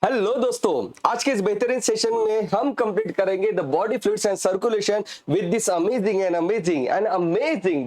Hello दोस्तों, आज के इस बेहतरीन सेशन में हम कंप्लीट करेंगे the body fluids and circulation with this amazing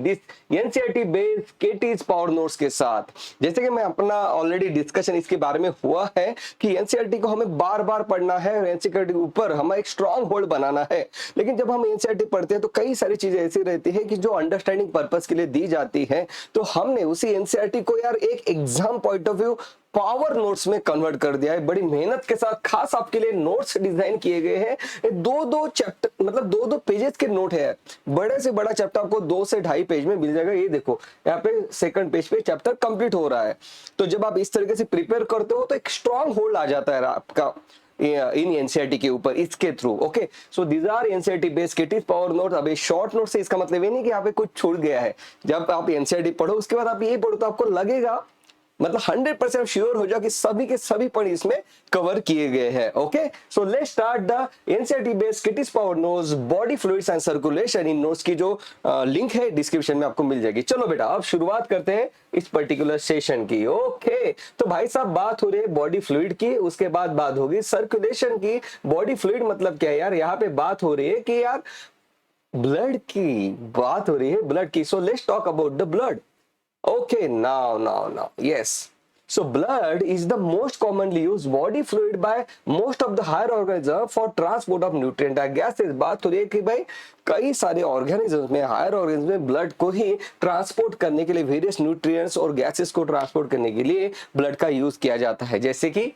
this NCERT based KTs power notes के साथ। जैसे कि मैं अपना ऑलरेडी डिस्कशन इसके बारे में हुआ है कि एनसीईआरटी को हमें बार बार पढ़ना है और एनसीईआरटी के ऊपर हमें एक स्ट्रांग होल्ड बनाना है। लेकिन जब हम एनसीईआरटी पढ़ते हैं तो कई सारी चीजें ऐसी रहती है कि जो अंडरस्टैंडिंग पर्पस के लिए दी जाती है, तो हमने उसी एनसीईआरटी को यार एक exam point of view power notes में कन्वर्ट कर दिया है। बड़ी मेहनत के साथ खास आपके लिए नोट्स डिजाइन किए गए हैं। दो चैप्टर मतलब दो पेजेस के नोट है। बड़े से बड़ा चैप्टर आपको 2 से 2.5 पेज में मिल जाएगा। ये देखो यहाँ पे सेकंड पेज पे चैप्टर कंप्लीट हो रहा है। तो जब आप इस तरीके से प्रिपेयर करते हो तो एक स्ट्रांग होल्ड आ जाता है आपका इन एनसीईआरटी के ऊपर इसके through. Okay, so these are NCERT based KTs power note. अब ये शॉर्ट नोट से इसका मतलब ये नहीं कि यहाँ पे कुछ छूट गया है। जब आप एनसीईआरटी पढ़ो उसके बाद आप ये पढ़ो तो आपको लगेगा, मतलब 100% श्योर हो जाओ कि सभी के सभी पॉइंट इसमें कवर किए गए हैं। Okay, so let's start the NCERT based KTs power notes body fluids and circulation. इन नोट्स की जो लिंक है डिस्क्रिप्शन में आपको मिल जाएगी। चलो बेटा, अब शुरुआत करते हैं इस पर्टिकुलर सेशन की। ओके, तो भाई साहब बात हो रही है बॉडी फ्लूइड की, उसके बाद बात होगी सर्कुलेशन की। बॉडी फ्लूइड मतलब क्या है यार? यहाँ पे बात हो रही है कि यार ब्लड की बात हो रही है, ब्लड की। So let's talk about the blood. Okay, now, yes. So blood is the most commonly used body fluid by most of the higher organisms for transport of nutrient and gases। बात हो रही है कि भाई कई सारे organism में, higher organism में ब्लड को ही ट्रांसपोर्ट करने के लिए, वेरियस न्यूट्रिएंट्स और गैसेस को ट्रांसपोर्ट करने के लिए ब्लड का यूज किया जाता है। जैसे कि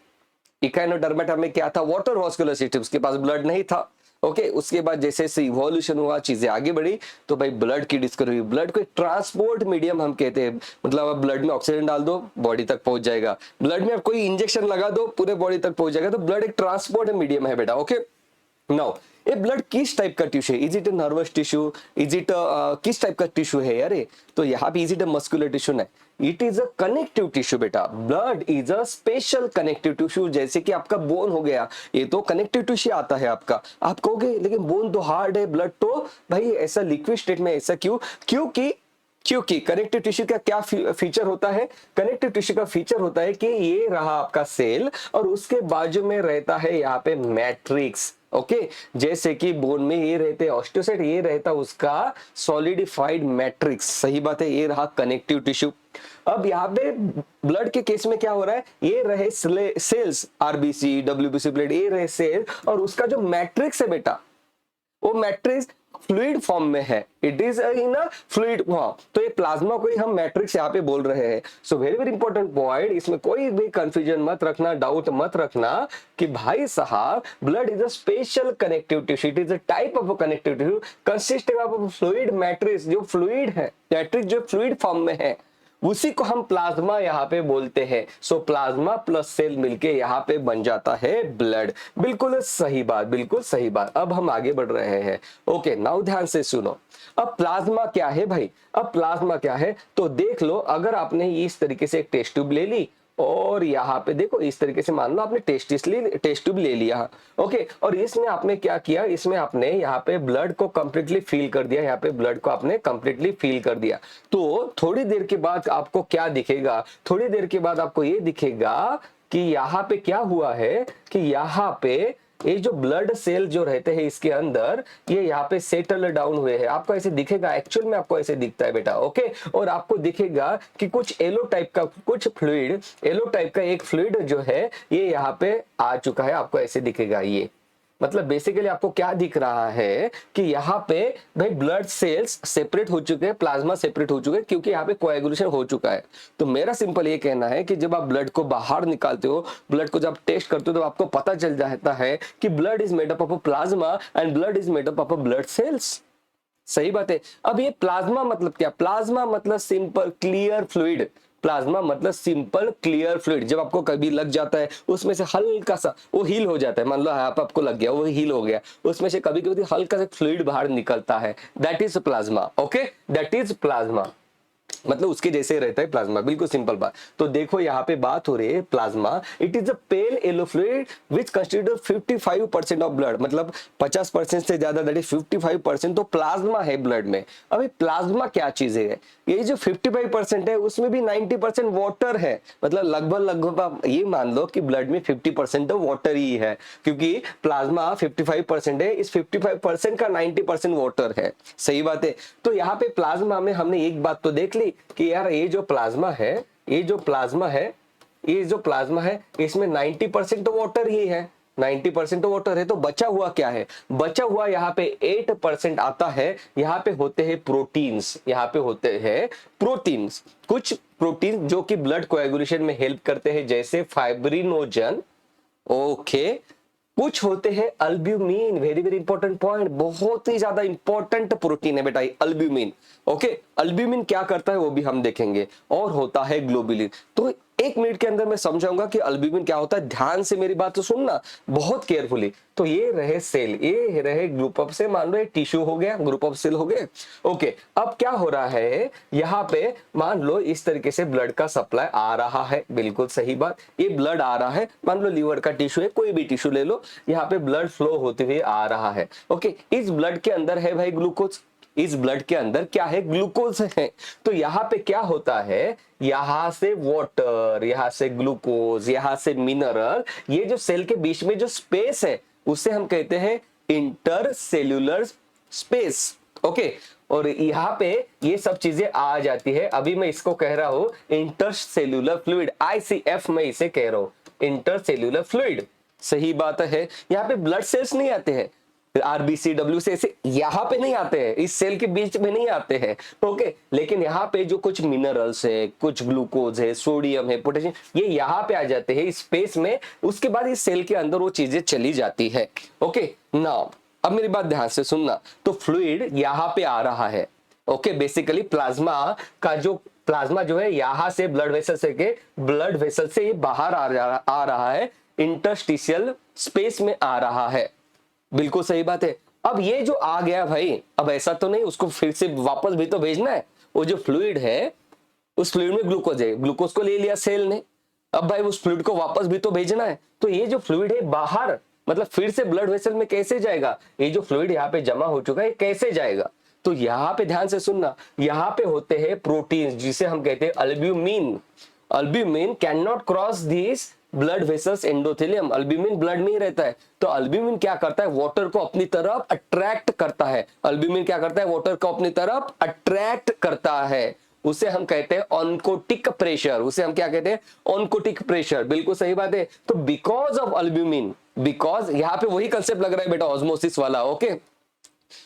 इकाइनोडर्मेटा में क्या था? वाटर वास्कुलर सिस्टम, उसके पास ब्लड नहीं था। ओके, उसके बाद जैसे जैसे इवोल्यूशन हुआ, चीजें आगे बढ़ी, तो भाई ब्लड की डिस्कवरी हुई। ब्लड को एक ट्रांसपोर्ट मीडियम हम कहते हैं। मतलब आप ब्लड में ऑक्सीजन डाल दो, बॉडी तक पहुंच जाएगा। ब्लड में आप कोई इंजेक्शन लगा दो, पूरे बॉडी तक पहुंच जाएगा। तो ब्लड एक ट्रांसपोर्ट मीडियम है बेटा। ओके, नाउ ये ब्लड किस टाइप का टिश्यू है? Is it a nervous tissue? Is it किस टाइप का टिश्यू है यार? तो यहाँ पे is it a muscular tissue? नहीं, it is a connective tissue बेटा। Blood is a special connective tissue. जैसे कि आपका बोन हो गया, ये तो कनेक्टिव टिश्यू आता है आपका। आप कहोगे लेकिन बोन तो हार्ड है, ब्लड तो भाई ऐसा लिक्विड स्टेट में, ऐसा क्यों? क्योंकि कनेक्टिव टिश्यू का क्या फीचर होता है? कनेक्टिव टिश्यू का फीचर होता है कि ये रहा आपका सेल और उसके बाजू में रहता है यहाँ पे मैट्रिक्स। ओके, जैसे कि बोन में ये रहते ऑस्टियोसाइट, ये रहता उसका सॉलिडिफाइड मैट्रिक्स। सही बात है, ये रहा कनेक्टिव टिश्यू। अब यहाँ पे ब्लड के केस में क्या हो रहा है? ये रहे सेल्स, आरबीसी, डब्ल्यूबीसी ब्लड, ये रहे सेल और उसका जो मैट्रिक्स है बेटा, वो मैट्रिक्स फ्लूइड फॉर्म में है। It is in a fluid form. तो ये प्लाज्मा को ही हम मैट्रिक्स यहाँ पे बोल रहे हैं। सो वेरी वेरी इंपॉर्टेंट पॉइंट, इसमें कोई भी कंफ्यूजन मत रखना, डाउट मत रखना कि भाई साहब blood is a special connective tissue. It is a type of connective tissue consisting of fluid matrix. जो फ्लूइड है, मैट्रिक्स जो फ्लूइड फॉर्म में है, उसी को हम प्लाज्मा यहाँ पे बोलते हैं। सो प्लाज्मा प्लस सेल मिलके यहाँ पे बन जाता है ब्लड। बिल्कुल सही बात, बिल्कुल सही बात। अब हम आगे बढ़ रहे हैं। ओके, नाउ ध्यान से सुनो। अब प्लाज्मा क्या है भाई? अब प्लाज्मा क्या है तो देख लो। अगर आपने इस तरीके से एक टेस्ट ट्यूब ले ली और यहाँ पे देखो इस तरीके से, मान लो आपने टेस्ट ट्यूब ले लिया। ओके, और इसमें आपने क्या किया? इसमें आपने यहाँ पे ब्लड को कंप्लीटली फील कर दिया। यहाँ पे ब्लड को आपने कंप्लीटली फील कर दिया। तो थोड़ी देर के बाद आपको क्या दिखेगा? थोड़ी देर के बाद आपको ये दिखेगा कि यहाँ पे क्या हुआ है कि यहाँ पे ये जो ब्लड सेल जो रहते हैं इसके अंदर, ये यहाँ पे सेटल डाउन हुए हैं। आपको ऐसे दिखेगा, एक्चुअल में आपको ऐसे दिखता है बेटा। ओके, और आपको दिखेगा कि कुछ येलो टाइप का, कुछ फ्लूइड, येलो टाइप का एक फ्लूइड जो है ये यहाँ पे आ चुका है। आपको ऐसे दिखेगा। ये मतलब बेसिकली आपको क्या दिख रहा है कि यहाँ पे भाई ब्लड सेल्स सेपरेट हो चुके हैं, प्लाज्मा सेपरेट हो चुके हैं, क्योंकि यहाँ पे कोएगुलेशन हो चुका है। तो मेरा सिंपल ये कहना है कि जब आप ब्लड को बाहर निकालते हो, ब्लड को जब टेस्ट करते हो, तो आपको पता चल जाता है कि blood is made up of plasma and blood is made up of blood cells. सही बात है। अब ये प्लाज्मा मतलब क्या? प्लाज्मा मतलब सिंपल क्लियर फ्लूइड। प्लाज्मा मतलब सिंपल क्लियर फ्लूइड। जब आपको कभी लग जाता है, उसमें से हल्का सा वो हील हो जाता है। मान लो आपको लग गया, वो हील हो गया, उसमें से कभी कभी हल्का सा फ्लूइड बाहर निकलता है। That is plasma. Okay, that is plasma. मतलब उसके जैसे रहता है प्लाज्मा, बिल्कुल सिंपल बात। तो देखो यहाँ पे बात हो रही है plasma, it is a pale yellow fluid which constitute 55% of blood, मतलब 50% से ज्यादा, दैट इज 55% तो प्लाज्मा है ब्लड में। अभी प्लाज्मा क्या चीज है, ये जो 55% है उसमें भी 90% वाटर है, मतलब लगभग ये मान लो कि ब्लड में 50% तो वाटर ही है, क्योंकि प्लाज्मा 55% है, इस 55% का 90% वाटर है। सही बात है। तो यहाँ पे प्लाज्मा में हमने एक बात तो देख ली कि यार ये जो प्लाज्मा है, ये जो प्लाज्मा है, ये जो प्लाज्मा है इसमें 90% तो वाटर ही है, 90% तो वाटर है। तो बचा हुआ क्या है, बचा हुआ यहाँ पे 8% आता है, यहाँ पे होते हैं प्रोटीन्स, यहाँ पे होते हैं प्रोटीन्स, कुछ प्रोटीन जो कि ब्लड कोएगुलेशन में हेल्प करते हैं, जैसे फाइब्रिनोजन। ओके, कुछ होते हैं albumin, very very important point, बहुत ही ज्यादा इंपॉर्टेंट प्रोटीन है बेटा अल्ब्यूमिन। ओके, अल्ब्यूमिन क्या करता है वो भी हम देखेंगे। और होता है ग्लोबुलिन। तो 1 मिनट के अंदर मैं समझाऊंगा कि अल्ब्यूमिन क्या होता है, ध्यान से मेरी बात तो सुनना बहुत केयरफुली। तो ये रहे सेल, ये रहे ग्रुप ऑफ से, मान लो ये टिश्यू हो गया, ग्रुप ऑफ सेल हो गए। ओके, अब क्या हो रहा है यहाँ पे, मान लो इस तरीके से ब्लड का सप्लाई आ रहा है, बिल्कुल सही बात, ये ब्लड आ रहा है, मान लो लीवर का टिश्यू है, कोई भी टिश्यू ले लो, यहाँ पे ब्लड फ्लो होते हुए आ रहा है। ओके, इस ब्लड के अंदर है भाई ग्लूकोज, इस ब्लड के अंदर क्या है, ग्लूकोज है। तो यहाँ पे क्या होता है, यहां से वाटर, यहां से ग्लूकोज, यहां से मिनरल, ये जो सेल के बीच में जो स्पेस है उसे हम कहते हैं इंटरसेल्यूलर स्पेस। ओके, और यहाँ पे ये सब चीजें आ जाती है। अभी मैं इसको कह रहा हूं इंटरसेल्यूलर फ्लूइड, ICF मैं इसे कह रहा हूं, इंटरसेल्यूलर फ्लूइड। सही बात है। यहाँ पे ब्लड सेल्स नहीं आते हैं, आरबीसी डब्ल्यू से ऐसे यहाँ पे नहीं आते हैं, इस सेल के बीच में नहीं आते हैं। ओके, लेकिन यहाँ पे जो कुछ मिनरल्स है, कुछ ग्लूकोज है, सोडियम है, पोटेशियम, ये यहाँ पे आ जाते हैं इस स्पेस में, उसके बाद इस सेल के अंदर वो चीजें चली जाती है। ओके, नाउ अब मेरी बात ध्यान से सुनना। तो फ्लूइड यहाँ पे आ रहा है। ओके, बेसिकली प्लाज्मा जो है यहाँ से ब्लड वेसल से के ब्लड वेसल से ये बाहर आ रहा है, इंटरस्टिशियल स्पेस में आ रहा है। बिल्कुल सही बात है। अब ये जो आ गया भाई, अब ऐसा तो नहीं उसको फिर से वापस भी तो भेजना है। वो जो फ्लूइड है, उस फ्लूइड में ग्लूकोज है, ग्लूकोज को ले लिया सेल ने, अब भाई उस फ्लूइड को वापस भी तो भेजना है। तो ये जो फ्लूइड है बाहर, मतलब फिर से ब्लड वेसल में कैसे जाएगा, ये जो फ्लूइड यहाँ पे जमा हो चुका है कैसे जाएगा। तो यहाँ पे ध्यान से सुनना, यहाँ पे होते हैं प्रोटीन जिसे हम कहते हैं albumin. Albumin can not cross this blood vessels endothelium, albumin blood में ही रहता है। तो अल्ब्यूमिन क्या करता है, वाटर को अपनी तरफ अट्रैक्ट करता है। अल्ब्यूमिन क्या करता है, वाटर को अपनी तरफ अट्रैक्ट करता है, उसे हम कहते हैं ऑन्कोटिक प्रेशर, उसे हम क्या कहते हैं, ऑन्कोटिक प्रेशर। बिल्कुल सही बात है। तो बिकॉज ऑफ अल्ब्यूमिन, बिकॉज यहाँ पे वही कंसेप्ट लग रहा है बेटा ऑस्मोसिस वाला। ओके,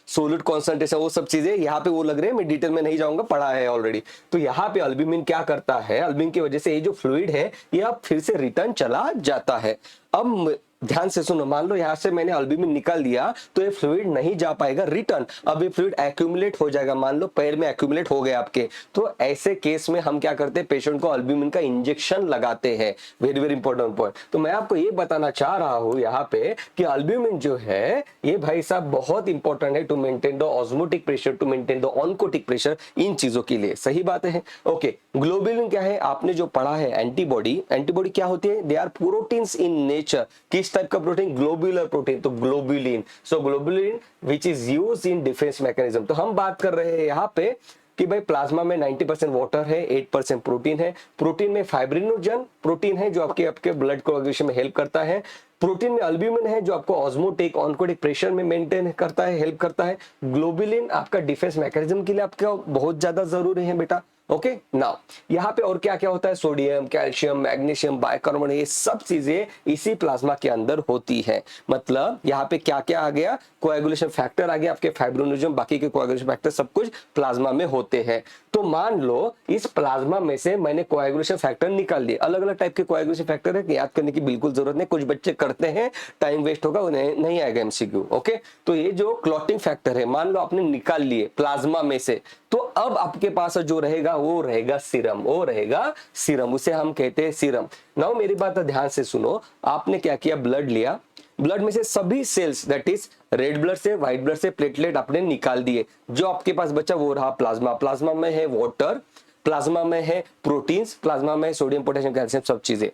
सोलिड कॉन्सेंट्रेशन वो सब चीजें यहाँ पे वो लग रहे हैं, मैं डिटेल में नहीं जाऊंगा, पढ़ा है ऑलरेडी। तो यहाँ पे अल्ब्यूमिन क्या करता है, अल्ब्यूमिन की वजह से ये जो फ्लूइड है ये अब फिर से रिटर्न चला जाता है। अब ध्यान से सुनो, मान लो यहाँ से मैंने अल्ब्यूमिन निकाल दिया तो ये फ्लूइड नहीं जा पाएगा रिटर्न, अब ये फ्लूइड एक्यूमुलेट हो जाएगा। मान लो पैर में एक्यूमुलेट हो गया आपके, तो ऐसे केस में हम क्या करते हैं, पेशेंट को अल्ब्यूमिन का इंजेक्शन लगाते हैं। Very very important point. तो मैं आपको ये बताना चाह रहा हूँ यहाँ पे कि अल्ब्यूमिन जो है ये भाई साहब बहुत इंपॉर्टेंट है to maintain the osmotic pressure, to maintain the oncotic pressure, इन चीजों के लिए। सही बात है। ओके, ग्लोबुलिन क्या है, आपने जो पढ़ा है एंटीबॉडी, एंटीबॉडी क्या होती है, they are proteins in nature. किस टाइप का प्रोटीन, ग्लोबुलर प्रोटीन, तो globulin. So globulin which is used in defence mechanism. तो हम बात कर रहे हैं यहाँ पे कि भाई प्लाज्मा में 90% वाटर है, 8% प्रोटीन है। प्रोटीन में फाइब्रिनोजन प्रोटीन है जो आपके ब्लड कोएगुलेशन में हेल्प करता है। प्रोटीन में अल्ब्यूमिन है जो आपको ऑस्मोटिक ऑन्कोटिक प्रेशर में मेंटेन करता है, हेल्प करता है। ग्लोबुलिन आपका डिफेंस मैकेनिज्म के लिए आपका बहुत ज्यादा जरूरी है बेटा। ओके, नाउ यहाँ पे और क्या क्या होता है, सोडियम, कैल्शियम, मैग्नीशियम, बाइकार्बोनेट, ये सब चीजें इसी प्लाज्मा के अंदर होती है। मतलब यहाँ पे क्या क्या आ गया, कोएगुलेशन फैक्टर आ गया, आपके फाइब्रिनोजन, बाकी के कोएगुलेशन फैक्टर सब कुछ प्लाज्मा में होते हैं। तो मान लो इस प्लाज्मा में से मैंने कोएगुलेशन फैक्टर निकाल दिए, अलग अलग टाइप के कोएगुलेशन फैक्टर है, याद करने की बिल्कुल जरूरत नहीं, कुछ बच्चे करते हैं, टाइम वेस्ट होगा, उन्हें नहीं आएगा एमसीक्यू। ओके, तो ये जो क्लॉटिंग फैक्टर है मान लो आपने निकाल लिए प्लाज्मा में से, तो अब आपके पास जो रहेगा वो रहेगा सीरम, वो रहेगा सीरम, उसे हम कहते हैं सीरम। नाउ मेरी बात ध्यान से सुनो, आपने क्या किया, ब्लड लिया, ब्लड में से सभी cells that is red blood से, व्हाइट ब्लड से, प्लेटलेट आपने निकाल दिए, जो आपके पास बचा वो रहा प्लाज्मा। प्लाज्मा में है वाटर, प्लाज्मा में है प्रोटीन्स, प्लाज्मा में सोडियम पोटेशियम कैल्शियम सब चीजें।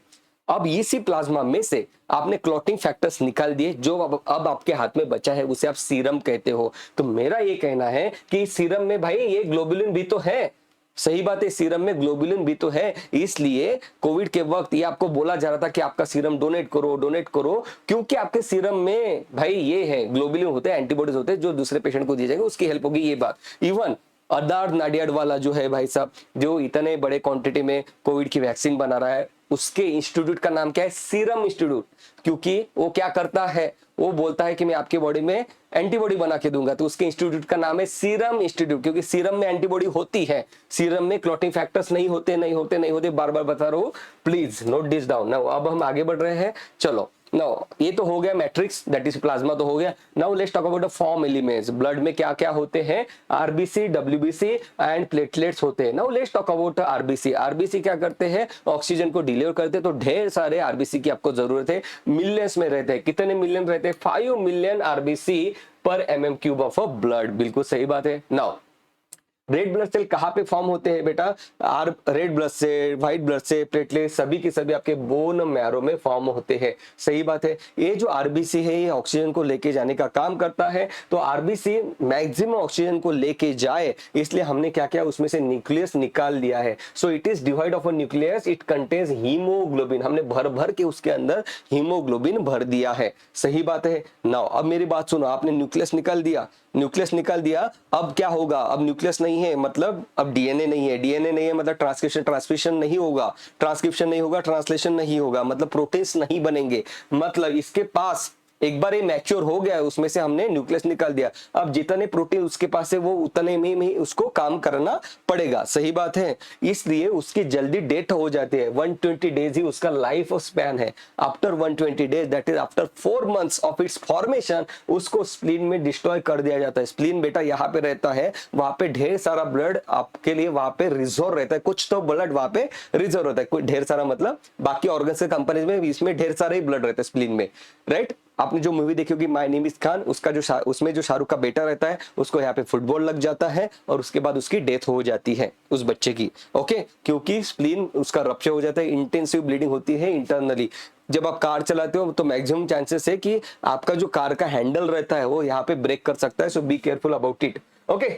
अब इसी प्लाज्मा में से आपने क्लॉटिंग फैक्टर्स निकाल दिए, जो अब आपके हाथ में बचा है उसे आप सीरम कहते हो। तो मेरा ये कहना है कि सीरम में भाई ये ग्लोबुलिन भी तो है, सही बात है, सीरम में ग्लोबुलिन भी तो है। इसलिए कोविड के वक्त ये आपको बोला जा रहा था कि आपका सीरम डोनेट करो डोनेट करो, क्योंकि आपके सीरम में भाई ये है ग्लोबुलिन होते हैं, एंटीबॉडीज होते हैं जो दूसरे पेशेंट को दिए जाएंगे, उसकी हेल्प होगी। ये बात इवन अदार नाडियाड वाला जो है भाई साहब, जो इतने बड़े क्वांटिटी में कोविड की वैक्सीन बना रहा है, उसके इंस्टीट्यूट का नाम क्या है? Serum institute. क्योंकि वो क्या करता है, वो बोलता है कि मैं आपके बॉडी में एंटीबॉडी बना के दूंगा, तो उसके इंस्टीट्यूट का नाम है सीरम इंस्टीट्यूट, क्योंकि सीरम में एंटीबॉडी होती है, सीरम में क्लॉटिंग फैक्टर्स नहीं होते, बार बार बता रहा हूं, please note this down. Now अब हम आगे बढ़ रहे हैं, चलो नाउ ये तो हो गया मैट्रिक्स, दैट इज प्लाज्मा तो हो गया। Now let's talk about the form elements. Blood में क्या क्या होते हैं? आरबीसी, डब्ल्यूबीसी एंड प्लेटलेट्स होते हैं। Now let's talk about RBC. RBC क्या करते हैं? ऑक्सीजन को डिलीवर करते हैं, तो ढेर सारे आरबीसी की आपको जरूरत है, मिलियंस में रहते हैं। कितने मिलियन रहते हैं? 5 मिलियन आरबीसी पर mm³ ऑफ अ ब्लड, बिल्कुल सही बात है। नाउ रेड ब्लड सेल कहाँ पे फॉर्म होते हैं बेटा? रेड ब्लड से, व्हाइट ब्लड से, प्लेटलेट सभी के सभी आपके बोन मैरो में फॉर्म होते हैं, सही बात है। ये जो आरबीसी है ये ऑक्सीजन को लेके जाने का काम करता है, तो आरबीसी मैक्सिमम ऑक्सीजन को लेके जाए, इसलिए हमने क्या किया, उसमें से न्यूक्लियस निकाल दिया है। So it is divide of a nucleus, it contains haemoglobin, हमने भर भर के उसके अंदर हीमोग्लोबिन भर दिया है, सही बात है। नाउ अब मेरी बात सुनो, आपने न्यूक्लियस निकाल दिया, न्यूक्लियस निकाल दिया, अब क्या होगा? अब न्यूक्लियस नहीं है मतलब अब डीएनए नहीं है, डीएनए नहीं है मतलब ट्रांसक्रिप्शन नहीं होगा, ट्रांसक्रिप्शन नहीं होगा, ट्रांसलेशन नहीं होगा, मतलब प्रोटीन्स नहीं बनेंगे, मतलब इसके पास एक बार ये मैच्योर हो गया है, उसमें से हमने न्यूक्लियस निकाल दिया, अब जितने प्रोटीन उसके पास है वो उतने में ही उसको काम करना पड़ेगा, सही बात है। इसलिए उसकी जल्दी डेथ हो जाती है, 120 डेज ही उसका लाइफ स्पैन है। After 120 days, that is after 4 months of its formation, उसको स्प्लीन में डिस्ट्रॉय कर दिया जाता है। स्प्लीन बेटा यहाँ पे रहता है, वहां पे ढेर सारा ब्लड आपके लिए वहां पे रिजर्व रहता है, कुछ तो ब्लड वहां पे रिजर्व रहता है, कोई ढेर सारा मतलब बाकी ऑर्गन के कंपेरिजन में इसमें ढेर सारा ही ब्लड रहता है स्प्लीन में, राइट। आपने जो मूवी देखी होगी माय नेम इज खान, उसका जो उसमें जो शाहरुख का बेटा रहता है, उसको यहाँ पे फुटबॉल लग जाता है और उसके बाद उसकी डेथ हो जाती है उस बच्चे की, ओके, क्योंकि स्प्लीन उसका रप्चर हो जाता है, इंटेंसिव ब्लीडिंग होती है इंटरनली। जब आप कार चलाते हो तो मैक्सिमम चांसेस है कि आपका जो कार का हैंडल रहता है वो यहाँ पे ब्रेक कर सकता है, so be careful about it, okay.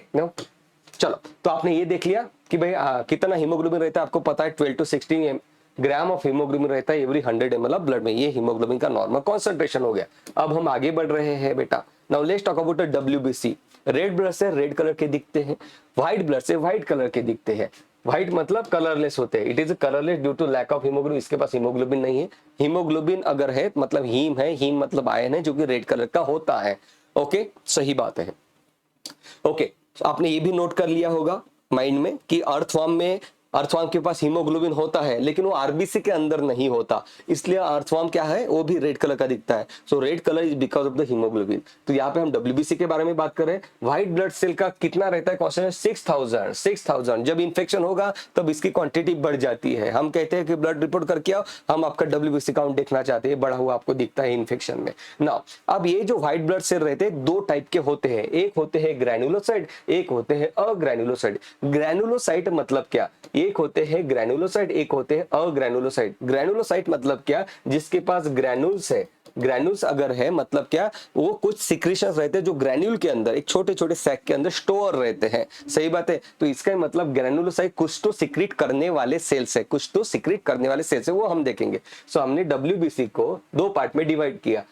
चलो, तो आपने ये देख लिया कि भाई कितना हीमोग्लोबिन रहता है, आपको पता है 12 to 16 ग्राम ऑफ हीमोग्लोबिन रहता है एवरी 100 ml ऑफ ब्लड में, ये हीमोग्लोबिन का नॉर्मल कॉन्सेंट्रेशन हो गया। अब हम आगे बढ़ रहे हैं बेटा, now let's talk about WBC. Red blood से रेड कलर के दिखते हैं, व्हाइट ब्लड से व्हाइट कलर के दिखते हैं। व्हाइट मतलब कलरलेस होते हैं, it is colourless due to lack of haemoglobin, इसके पास हीमोग्लोबिन नहीं है। हीमोग्लोबिन अगर है मतलब हीम है, हीम मतलब आयन है जो कि रेड कलर का होता है, ओके, सही बात है। ओके, आपने ये भी नोट कर लिया होगा माइंड में कि अर्थवर्म में, अर्थवर्म के पास हीमोग्लोबिन होता है लेकिन वो आरबीसी के अंदर नहीं होता, इसलिए अर्थवर्म क्या है, वो भी रेड कलर का दिखता है। So red colour is because of the haemoglobin. तो यहाँ पे हम डब्ल्यूबीसी के बारे में बात करें, व्हाइट ब्लड सेल का कितना रहता है, क्वेश्चन है 6000। जब इन्फेक्शन होगा तब इसकी क्वांटिटी बढ़ जाती है, हम कहते हैं कि ब्लड रिपोर्ट करके आओ, हम आपका डब्ल्यूबीसी काउंट देखना चाहते हैं, बढ़ा हुआ आपको दिखता है इन्फेक्शन में ना। अब ये जो व्हाइट ब्लड सेल रहते हैं दो टाइप के होते हैं, एक होते हैं ग्रैनुलोसाइट, एक होते हैं अग्रैनुलोसाइट। ग्रैनुलोसाइट मतलब क्या, एक होते हैं ग्रैनुलोसाइट, एक होते हैं अग्रैनुलोसाइट। ग्रैनुलोसाइट मतलब क्या, जिसके पास ग्रैनुल्स है, ग्रैनुल्स अगर है मतलब क्या, वो कुछ सिक्रीशंस रहते हैं जो ग्रैन्यूल के अंदर एक छोटे छोटे सैक के अंदर स्टोर रहते हैं, सही बात है। तो इसका मतलब ग्रैनुलोसाइट कुछ तो सिक्रीट करने वाले सेल्स है, कुछ तो सिक्रीट करने वाले सेल्स है, वो हम देखेंगे। सो हमने डब्ल्यूबीसी को दो पार्ट में डिवाइड किया,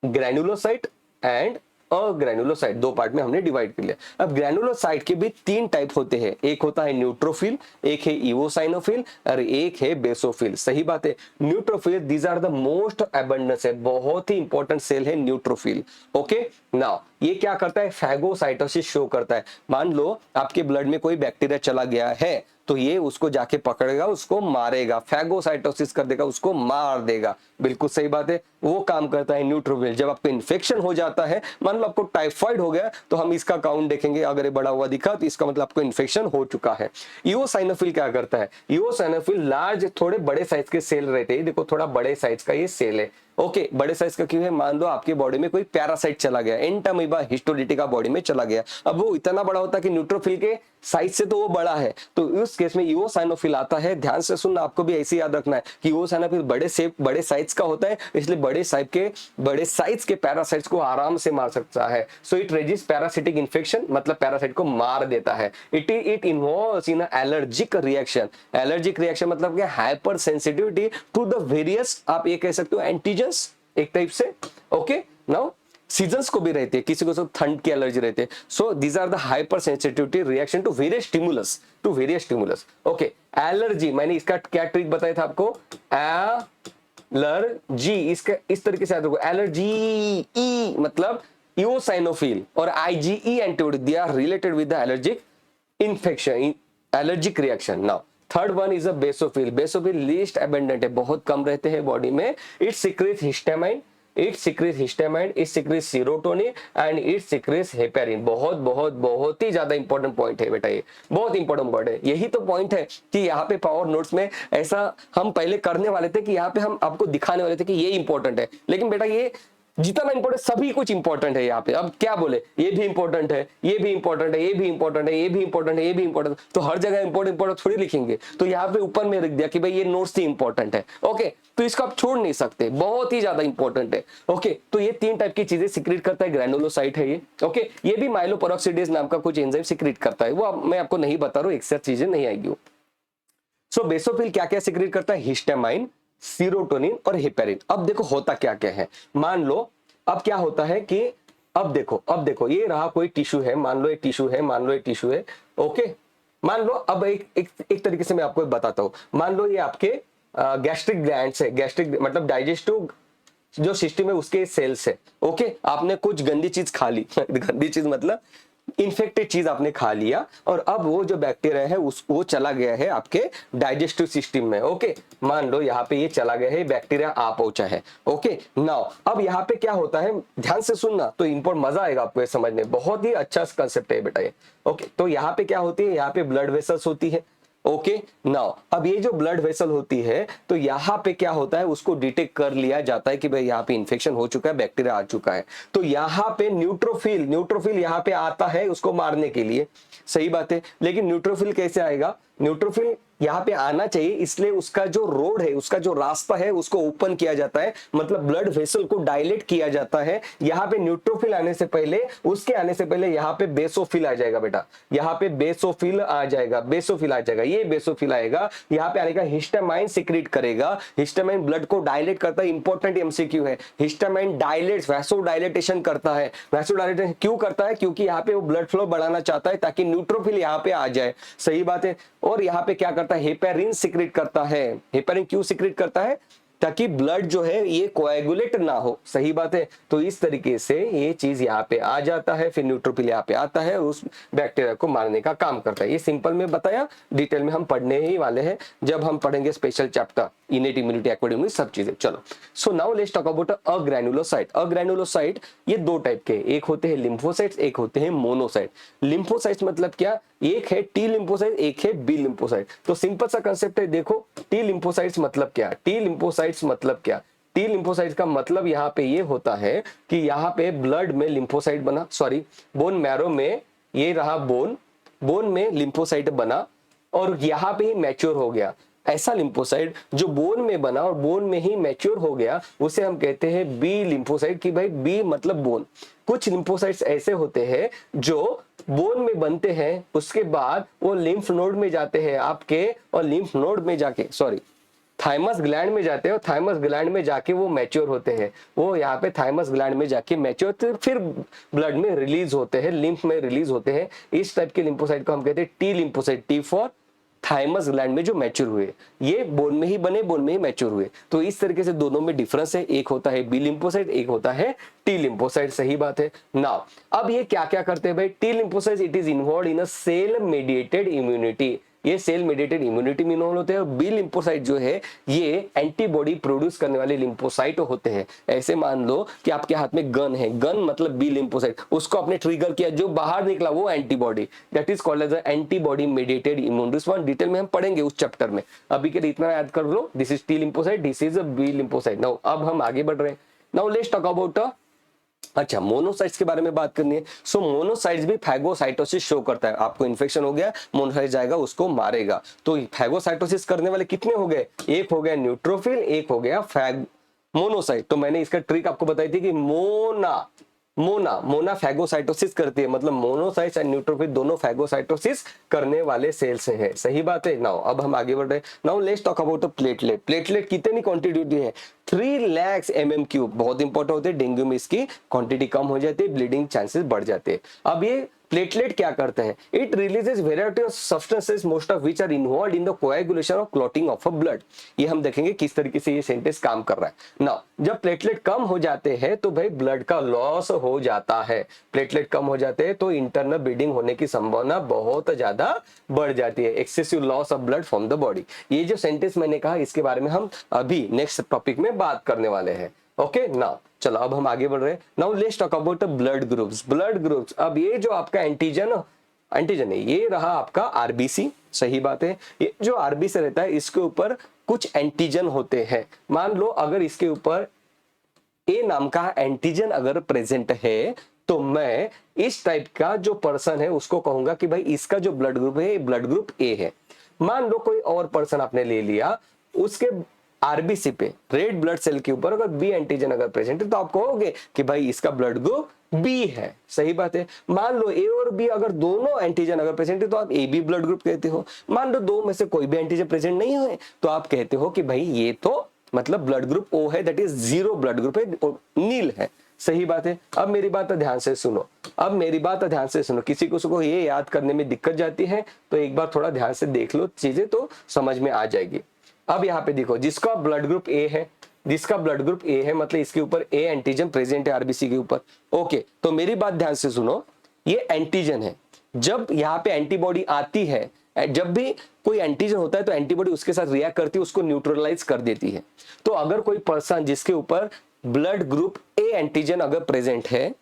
ग्रैनुलोसाइट एंड अग्रैनुलोसाइट, दो पार्ट में हमने डिवाइड कर लिया। अब ग्रैनुलोसाइट के भी 3 टाइप होते हैं, एक होता है न्यूट्रोफिल, एक है इवोसाइनोफिल और एक है बेसोफिल, सही बात है। Neutrophil these are the most abundance है, बहुत ही इंपॉर्टेंट सेल है न्यूट्रोफिल, ओके। नाउ ये क्या करता है, फैगोसाइटोसिस शो करता है। मान लो आपके ब्लड में कोई बैक्टीरिया चला गया है तो ये उसको जाके पकड़ेगा, उसको मारेगा, फैगोसाइटोसिस कर देगा, उसको मार देगा, बिल्कुल सही बात है, वो काम करता है न्यूट्रोफिल। जब आपको इन्फेक्शन हो जाता है, मान लो आपको टाइफाइड हो गया तो हम इसका काउंट देखेंगे, अगर ये बड़ा हुआ दिखा तो इसका मतलब आपको इन्फेक्शन हो चुका है। इओसाइनोफिल क्या करता है, इओसाइनोफिल लार्ज थोड़े बड़े साइज के सेल रहते हैं, देखो थोड़ा बड़े साइज का ये सेल है, ओके, बड़े साइज का क्यों है? मान लो आपके बॉडी में कोई पैरासाइट चला गया, एंटामीबा हिस्टोलिटिका बॉडी में चला गया, अब वो इतना बड़ा होता है कि न्यूट्रोफिल के साइज से तो वो बड़ा है, तो उस केस में ईओसाइनोफिल आता है। ध्यान से सुनना, आपको भी ऐसे याद रखना है कि ईओसाइनोफिल बड़े साइज का होता है, इसलिए बड़े साइज के पैरासाइट्स को आराम से मार सकता है। So it resist parasitic infection, मतलब पैरासाइट को मार देता है। It involves in allergic reaction. Allergic reaction मतलब क्या? Hypersensitivity to the various, आप ये कह सकते हो एंटीजेंस एक टाइप से। ओके, नाउ सीजन्स को भी रहते हैं, किसी को ठंड की एलर्जी रहती है। So these are the hypersensitivity reaction to various stimulus. Okay, allergy, मैंने इसका क्या ट्रिक बताया था आपको? एलर्जी, इसका इस तरीके से याद रखो। एलर्जी, ई मतलब ईओसाइनोफिल, और IgE antibody, they are related with the allergic infection, allergic reaction. Now third one is a basophil. Basophil least abundant है, बहुत कम रहते हैं बॉडी में। It secrete histamine, it secrete serotonin and it secrete heparin. बहुत ही ज्यादा important point है बेटा, ये बहुत इंपॉर्टेंट पॉइंट है। यही तो पॉइंट है कि यहाँ पे पावर नोट्स में ऐसा हम पहले करने वाले थे कि यहाँ पे हम आपको दिखाने वाले थे कि ये इंपॉर्टेंट है, लेकिन बेटा ये जितना इंपॉर्टेंट, सभी कुछ इंपॉर्टेंट है यहाँ पे। अब क्या बोले, ये भी इंपॉर्टेंट है, ये भी इंपॉर्टेंट है, ये भी इंपॉर्टेंट है, ये भी इंपॉर्टेंट है, ये भी इंपॉर्टेंट, तो हर जगह इंपॉर्टेंट थोड़ी लिखेंगे। तो यहाँ पे ऊपर में लिख दिया कि भाई ये नोट्स ही इंपॉर्टेंट है। ओके, तो इसको आप छोड़ नहीं सकते, बहुत ही ज्यादा इंपॉर्टेंट है। ओके, तो ये 3 टाइप की चीजें सिक्रीट करता है, ग्रैनुलोसाइट है ये। ओके, ये भी माइलोपेरोक्सीडेज नाम का कुछ एंजाइम सिक्रीट करता है, वो मैं आपको नहीं बता रहा हूँ, एक्स्ट्रा चीजें नहीं आएगी। सो बेसोफिल क्या क्या सिक्रीट करता है? हिस्टामाइन, सीरोटोनिन और हेपेरिन। अब देखो होता क्या क्या है, मान लो अब क्या होता है कि अब देखो ये रहा कोई टिश्यू है, मान लो एक टिश्यू है, ओके। मान लो अब एक तरीके से मैं आपको बताता हूं, मान लो ये आपके गैस्ट्रिक ग्लैंड्स है, गैस्ट्रिक मतलब डाइजेस्टिव जो सिस्टम है उसके सेल्स है। ओके, आपने कुछ गंदी चीज खा ली गंदी चीज मतलब इन्फेक्टेड चीज आपने खा लिया, और अब वो जो बैक्टीरिया है वो चला गया है आपके डाइजेस्टिव सिस्टम में। ओके, मान लो यहाँ पे ये चला गया है, बैक्टीरिया आ पहुंचा है। ओके, नाउ अब यहाँ पे क्या होता है, ध्यान से सुनना तो इंपॉर्टेंट, मजा आएगा आपको ये समझने, बहुत ही अच्छा कंसेप्ट है बेटा ये। ओके, तो यहाँ पे क्या होती है, यहाँ पे ब्लड वेसल्स होती है। ओके, नाउ अब ये जो ब्लड वेसल होती है, तो यहाँ पे क्या होता है, उसको डिटेक्ट कर लिया जाता है कि भाई यहाँ पे इन्फेक्शन हो चुका है, बैक्टीरिया आ चुका है, तो यहाँ पे न्यूट्रोफिल यहाँ पे आता है उसको मारने के लिए। सही बात है, लेकिन न्यूट्रोफिल कैसे आएगा? न्यूट्रोफिल यहाँ पे आना चाहिए, इसलिए उसका जो रोड है, उसका जो रास्ता है, उसको ओपन किया जाता है, मतलब ब्लड वेसल को डायलेट किया जाता है। यहाँ पे न्यूट्रोफिल आने से पहले, उसके आने से पहले यहाँ पे बेसोफिल आ जाएगा बेटा, यहाँ पे बेसोफिल आ जाएगा, ये बेसोफिल आएगा, यहाँ पे आने का हिस्टामाइन सिक्रीट करेगा। हिस्टामाइन ब्लड को डायलेट करता है, इंपॉर्टेंट एमसीक्यू है। हिस्टामाइन डायलेट्स, वैसोडाइलेटेशन करता है। वैसोडाइलेटेशन क्यों करता है? क्योंकि यहाँ पे वो ब्लड फ्लो बढ़ाना चाहता है ताकि न्यूट्रोफिल यहाँ पे आ जाए। सही बात है। और यहाँ पे क्या करता है, हेपेरिन सिक्रीट करता है। हेपेरिन क्यों सिक्रीट करता है? ताकि ब्लड जो है ये कोएगुलेट ना हो। सही बात है। तो इस तरीके से ये चीज यहाँ पे आ जाता है, फिर न्यूट्रोफिल यहाँ पे आता है, उस बैक्टीरिया को मारने का काम करता है। ये सिंपल में बताया, डिटेल में हम पढ़ने ही वाले हैं जब हम पढ़ेंगे special chapter innate immunity, acquired immunity, सब चीजें। चलो, so now let's talk about agranulocyte. Agranulocyte ये 2 टाइप के, एक होते हैं लिम्फोसाइट्स, एक होते हैं मोनोसाइट। लिम्फोसाइट्स मतलब क्या? एक है टी लिम्फोसाइट, एक है बी लिम्फोसाइट। तो सिंपल सा कंसेप्ट है, देखो टी लिम्फोसाइट्स मतलब क्या? टी लिम्फोसाइट्स का मतलब यहाँ पे ये होता है कि यहाँ पे ब्लड में लिम्फोसाइट बना, सॉरी बोन मैरो में, ये रहा बोन में लिम्फोसाइट बना और यहाँ पे ही मैच्योर हो गया। ऐसा लिम्फोसाइट जो बोन में बना और बोन में ही मैच्योर हो गया, उसे हम कहते हैं बी लिम्फोसाइट। कि भाई बी मतलब बोन। कुछ लिम्फोसाइट्स ऐसे होते हैं जो बोन में बनते हैं, उसके बाद वो लिम्फ नोड में जाते हैं आपके, और लिम्फ नोड में जाके, सॉरी थाइमस ग्लैंड में जाते हैं, और थाइमस ग्लैंड में जाके वो मैच्योर होते हैं। वो यहाँ पे थाइमस ग्लैंड में जाके मैच्योर, फिर ब्लड में रिलीज होते हैं, लिम्फ में रिलीज होते हैं। इस टाइप के लिम्फोसाइट को हम कहते हैं T lymphocyte. T for thymus gland में जो मैच्योर हुए, ये बोन में ही बने, बोन में ही मैच्योर हुए। तो इस तरीके से दोनों में डिफरेंस है, एक होता है बी लिम्फोसाइट, एक होता है टी लिम्फोसाइट। सही बात है। नाउ अब ये क्या क्या करते हैं भाई? T lymphocyte it is involve in a cell mediated immunity. ये सेल मेडिएटेड इम्यूनिटी न्यूनॉल होते हैं, और बी लिम्फोसाइट जो है ये एंटीबॉडी प्रोड्यूस करने वाले लिम्फोसाइट होते हैं। ऐसे मान लो कि आपके हाथ में गन है, गन मतलब बी लिम्फोसाइट, उसको आपने ट्रिगर किया, जो बाहर निकला वो antibody, that is called as antibody mediated immune response. Detail में हम पढ़ेंगे उस चैप्टर में, अभी के लिए इतना याद कर लो, this is T lymphocyte, this is B lymphocyte. Now अब हम आगे बढ़ रहे हैं। नाउ लेट्स टॉक अबाउट अच्छा मोनोसाइट्स के बारे में बात करनी है। सो मोनोसाइट्स भी फैगोसाइटोसिस शो करता है। आपको इन्फेक्शन हो गया, मोनोसाइट जाएगा उसको मारेगा। तो फैगोसाइटोसिस करने वाले कितने हो गए, एक हो गया न्यूट्रोफिल, एक हो गया मोनोसाइट। तो मैंने इसका ट्रिक आपको बताई थी कि मोना फैगोसाइटोसिस करती है, मतलब मोनोसाइट्स एंड न्यूट्रोफिल दोनों फैगोसाइटोसिस करने वाले सेल्स हैं। सही बात है। नाउ अब हम आगे बढ़ रहे हैं। Now let's talk about platelet. Platelet कितनी क्वांटिटी है, 3 लाख mm3। बहुत इंपॉर्टेंट होते हैं, डेंगू में इसकी क्वांटिटी कम हो जाती है, ब्लीडिंग चांसेस बढ़ जाते हैं। अब ये प्लेटलेट क्या करते हैं, it releases variety of substances most of which are involve in the coagulation और क्लॉटिंग ऑफ अ ब्लड। ये हम देखेंगे किस तरीके से ये सेंटेंस काम कर रहा है। नाउ जब प्लेटलेट कम हो जाते हैं तो भाई ब्लड का लॉस हो जाता है। प्लेटलेट कम हो जाते हैं तो इंटरनल ब्लीडिंग होने की संभावना बहुत ज्यादा बढ़ जाती है, excessive loss of blood from the body. ये जो सेंटेंस मैंने कहा इसके बारे में हम अभी नेक्स्ट टॉपिक में बात करने वाले हैं। ओके नाउ चलो अब हम आगे बढ़ रहे हैं। Now let's talk about blood groups. Blood groups, अब ये जो आपका एंटीजन है, ये रहा आपका आरबीसी। सही बात है। ये जो आरबीसी रहता है इसके ऊपर कुछ एंटीजन होते हैं। मान लो अगर इसके ऊपर ए नाम का एंटीजन अगर प्रेजेंट है तो मैं इस टाइप का जो पर्सन है उसको कहूंगा कि भाई इसका जो ब्लड ग्रुप है ब्लड ग्रुप ए है। मान लो कोई और पर्सन आपने ले लिया, उसके आरबीसी पे रेड ब्लड सेल के ऊपर अगर बी एंटीजन अगर प्रेजेंट है तो आप कहोगे कि भाई इसका ब्लड ग्रुप बी है। सही बात है। मान लो ए और बी अगर दोनों एंटीजन अगर प्रेजेंट है तो आप ए बी ब्लड ग्रुप कहते हो। मान लो दो में से कोई भी एंटीजन प्रेजेंट नहीं है तो आप कहते हो कि भाई ये तो मतलब ब्लड ग्रुप ओ है, that is zero blood group है, नील है। सही बात है। अब मेरी बात ध्यान से सुनो, किसी को ये याद करने में दिक्कत जाती है तो एक बार थोड़ा ध्यान से देख लो चीजें तो समझ में आ जाएगी। अब यहाँ पे देखो जिसका ब्लड ग्रुप ए है, मतलब इसके ऊपर ए एंटीजन प्रेजेंट है आरबीसी के ऊपर। ओके तो मेरी बात ध्यान से सुनो, ये एंटीजन है। जब यहाँ पे एंटीबॉडी आती है, जब भी कोई एंटीजन होता है तो एंटीबॉडी उसके साथ रिएक्ट करती है, उसको न्यूट्रलाइज कर देती है। तो अगर कोई पर्सन जिसके ऊपर ब्लड ग्रुप ए एंटीजन अगर प्रेजेंट है,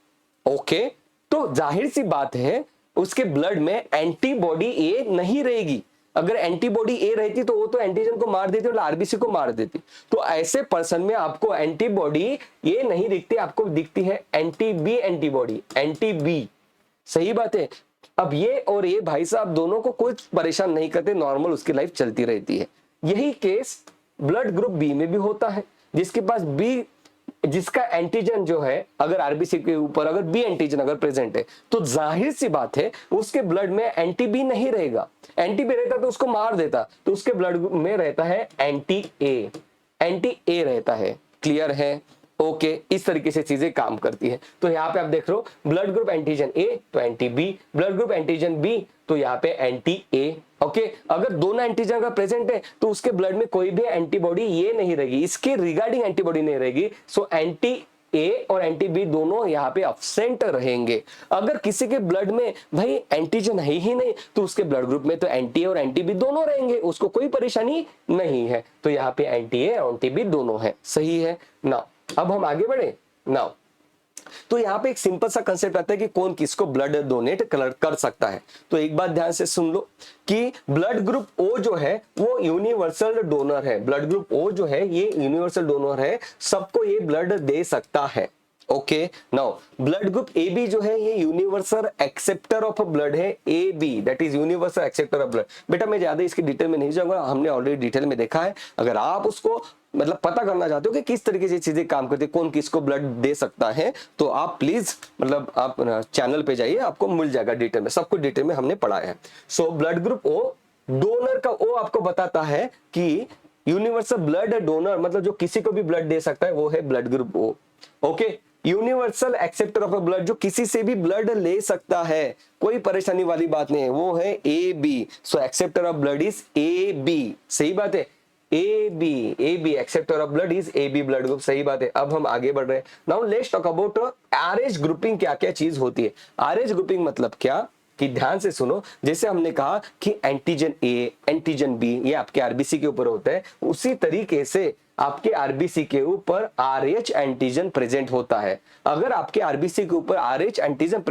ओके, तो जाहिर सी बात है उसके ब्लड में एंटीबॉडी ए नहीं रहेगी। अगर एंटीबॉडी ए रहती तो वो तो एंटीजन को मार देती और आरबीसी को मार देती। तो ऐसे पर्सन में आपको एंटीबॉडी ये नहीं दिखती, आपको दिखती है anti B antibody, anti B. सही बात है। अब ये और ये भाई साहब दोनों को कुछ परेशान नहीं करते, नॉर्मल उसकी लाइफ चलती रहती है। यही केस ब्लड ग्रुप बी में भी होता है, जिसके पास बी, जिसका एंटीजन जो है अगर आरबीसी के ऊपर अगर बी एंटीजन अगर प्रेजेंट है तो जाहिर सी बात है उसके ब्लड में एंटी बी नहीं रहेगा। एंटी बी रहता तो उसको मार देता, तो उसके ब्लड में रहता है एंटी ए रहता है। क्लियर है। ओके इस तरीके से चीजें काम करती है। तो यहाँ पे आप देख रहे हो ब्लड ग्रुप एंटीजन ए तो anti B, blood group antigen B तो यहाँ पे एंटी ए। ओके अगर दोनों एंटीजन अगर प्रेजेंट है तो उसके ब्लड में कोई भी एंटीबॉडी ये नहीं रहेगी, इसके रिगार्डिंग एंटीबॉडी नहीं रहेगी। सो एंटी ए और एंटी बी दोनों यहाँ पे एब्सेंट रहेंगे। अगर किसी के ब्लड में भाई एंटीजन है ही नहीं तो उसके ब्लड ग्रुप में तो एंटी ए और एंटी बी दोनों रहेंगे, उसको कोई परेशानी नहीं है। तो यहाँ पे एंटी ए और एंटी बी दोनों है। सही है ना। अब हम आगे बढ़े नाउ। तो यहाँ पे एक सिंपल सा कंसेप्ट आता है कि कौन किसको ब्लड डोनेट कर सकता है। तो एक बात ध्यान से सुन लो कि ब्लड ग्रुप ओ जो है वो यूनिवर्सल डोनर है। ब्लड ग्रुप ओ जो है ये यूनिवर्सल डोनर है, सबको ये ब्लड दे सकता है। Okay now blood group A B जो है ये यूनिवर्सल एक्सेप्टर ऑफ ब्लड है। A B that is universal acceptor of blood. बेटा मैं ज्यादा इसकी डिटेल में नहीं जाऊंगा, हमने ऑलरेडी डिटेल में देखा है। अगर आप उसको मतलब पता करना चाहते हो कि किस तरीके से चीजें काम करती है, कौन किसको ब्लड दे सकता है, तो आप प्लीज मतलब आप चैनल पे जाइए, आपको मिल जाएगा डिटेल में, सब कुछ डिटेल में हमने पढ़ाया है। So blood group O donor का ओ आपको बताता है कि यूनिवर्सल ब्लड डोनर मतलब जो किसी को भी ब्लड दे सकता है वो है blood group O. Okay universal acceptor of blood जो किसी से भी ब्लड ले सकता है, कोई परेशानी वाली बात नहीं है, वो है A B. So acceptor of blood is A B. सही बात है। A B acceptor of blood is A B blood group. सही बात है। अब हम आगे बढ़ रहे हैं। Now let's talk about Rh grouping. क्या क्या चीज होती है आरएच ग्रुपिंग मतलब क्या? कि ध्यान से सुनो, जैसे हमने कहा कि एंटीजन ए, एंटीजन बी ये आपके आरबीसी के ऊपर होता है, उसी तरीके से आपके आरबीसी के ऊपर आरएच एंटीजन प्रेजेंट होता है। अगर आपके आरबीसी के ऊपर आरएच एंटीजन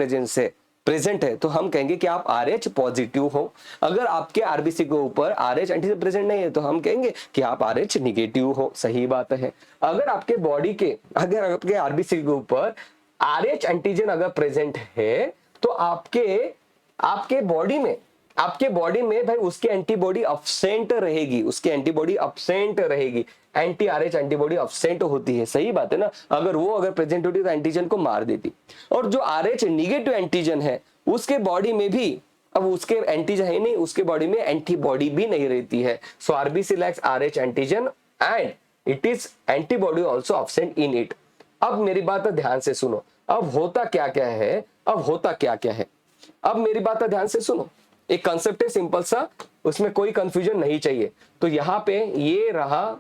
प्रेजेंट है तो हम कहेंगे कि आप आरएच पॉजिटिव हो। अगर आपके आरबीसी के ऊपर आरएच एंटीजन प्रेजेंट नहीं है तो हम कहेंगे कि आप आरएच निगेटिव हो। सही बात है। अगर आपके आरबीसी के ऊपर आरएच एंटीजन अगर प्रेजेंट है तो आपके बॉडी में भाई उसकी एंटीबॉडी अब्सेंट रहेगी, एंटी आरएच एंटीबॉडी अब्सेंट होती है। सही बात है ना। अगर प्रेजेंट होती तो एंटीजन को मार देती। और जो आरएच निगेटिव एंटीजन है उसके बॉडी में भी, अब उसके एंटीजन है नहीं, उसके बॉडी में एंटीबॉडी भी नहीं रहती है। So RBC lacks Rh antigen and it is antibody also absent in it. अब मेरी बात ध्यान से सुनो, अब होता क्या क्या है। अब मेरी बात ध्यान से सुनो, एक कंसेप्ट है सिंपल सा, उसमें कोई कंफ्यूजन नहीं चाहिए। तो यहाँ पे ये रहा,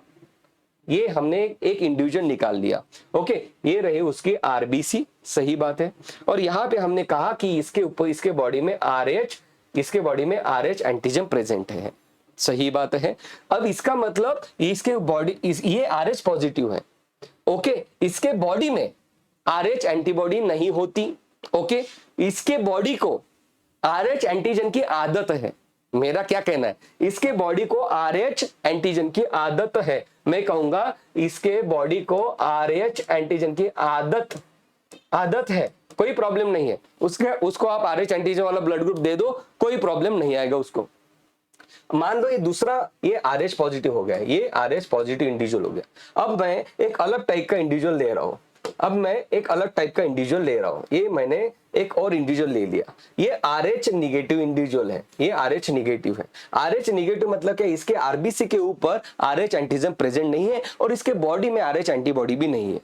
ये हमने एक इंडिविजुअल निकाल लिया। ओके, ये रही उसकी आरबीसी। सही बात है। और यहाँ पे हमने कहा कि इसके बॉडी में आरएच एंटीजन प्रेजेंट है। सही बात है। अब इसका मतलब ये आरएच पॉजिटिव है। ओके, इसके बॉडी में आरएच एंटीबॉडी नहीं होती। ओके, इसके बॉडी को आरएच एंटीजन की आदत है। मेरा क्या कहना है, इसके बॉडी को आरएच एंटीजन की आदत है। मैं कहूंगा इसके बॉडी को आरएच एंटीजन की आदत है, कोई प्रॉब्लम नहीं है। उसको आप आरएच एंटीजन वाला ब्लड ग्रुप दे दो, कोई प्रॉब्लम नहीं आएगा उसको। मान लो ये आरएच पॉजिटिव हो गया, ये आरएच पॉजिटिव इंडिविजुअल हो गया। अब मैं एक अलग टाइप का इंडिविजुअल ले रहा हूं। ये मैंने एक और इंडिविजुअल ले लिया। ये आरएच निगेटिव इंडिविजुअल है। ये आरएच निगेटिव है। आरएच निगेटिव मतलब क्या, इसके आरबीसी के ऊपर आरएच एंटीजन प्रेजेंट नहीं है और इसके बॉडी में आरएच एंटीबॉडी भी नहीं है।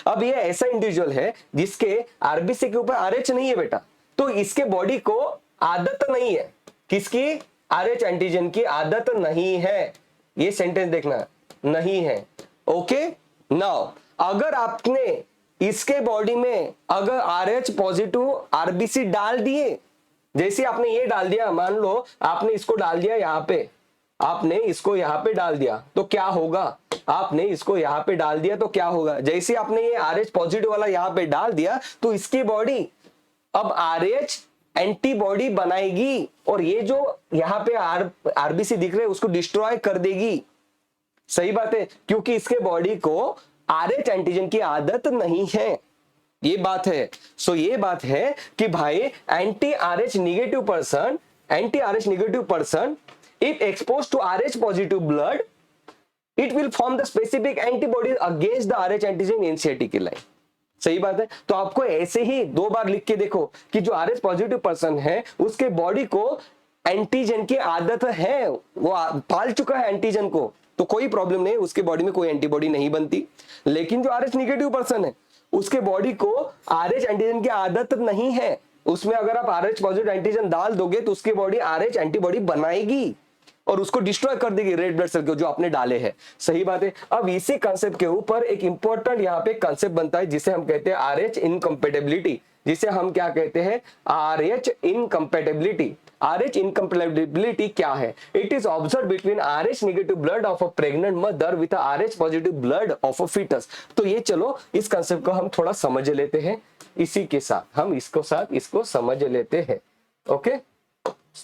अब ये ऐसा इंडिविजुअल है जिसके आरबीसी के ऊपर आरएच नहीं है बेटा, तो इसके बॉडी को आदत नहीं है। किसकी? आरएच एंटीजन की आदत नहीं है। ये सेंटेंस देखना, नहीं है। ओके, नाउ अगर आपने इसके बॉडी में अगर आरएच पॉजिटिव आरबीसी डाल दिए, जैसे आपने ये डाल दिया, मान लो आपने इसको डाल दिया यहाँ पे, आपने इसको यहाँ पे डाल दिया तो क्या होगा, जैसे आपने ये आरएच पॉजिटिव वाला यहाँ पे डाल दिया तो इसकी बॉडी अब आरएच एंटीबॉडी बनाएगी और ये जो यहाँ पे आरबीसी दिख रहे हैं उसको डिस्ट्रॉय कर देगी। सही बात है, क्योंकि इसके बॉडी को आरएच एंटीजन की आदत नहीं है। ये बात है। सो ये बात है कि भाई anti RH negative person if exposed to RH positive blood it will form the specific antibodies against the RH antigen NCRT की लाइन। सही बात है। तो आपको ऐसे ही 2 बार लिख के देखो कि जो RH पॉजिटिव पर्सन है उसके बॉडी को एंटीजन की आदत है, वो पाल चुका है एंटीजन को, तो कोई प्रॉब्लम नहीं, उसके बॉडी में कोई एंटीबॉडी नहीं बनती। लेकिन जो RH निगेटिव पर्सन है उसके बॉडी को RH एंटीजन की आदत नहीं है, उसमें अगर आप RH पॉजिटिव एंटीजन डाल दोगे तो उसकी बॉडी RH एंटीबॉडी बनाएगी और उसको डिस्ट्रॉय कर देगी रेड ब्लड सेल को जो आपने डाले हैं। सही बात है। अब इसी कंसेप्ट के ऊपर एक इंपॉर्टेंट यहाँ पे कंसेप्ट बनता है जिसे हम कहते हैं RH इनकम्पेटेबिलिटी, जिसे हम क्या कहते हैं, RH इनकम्पेटेबिलिटी। RH इनकम्पेटेबिलिटी क्या है? It is observe between RH negative blood of a pregnant mother with RH positive blood of a foetus. तो ये चलो इस कंसेप्ट को हम थोड़ा समझ लेते हैं, इसी के साथ हम इसको समझ लेते हैं। ओके,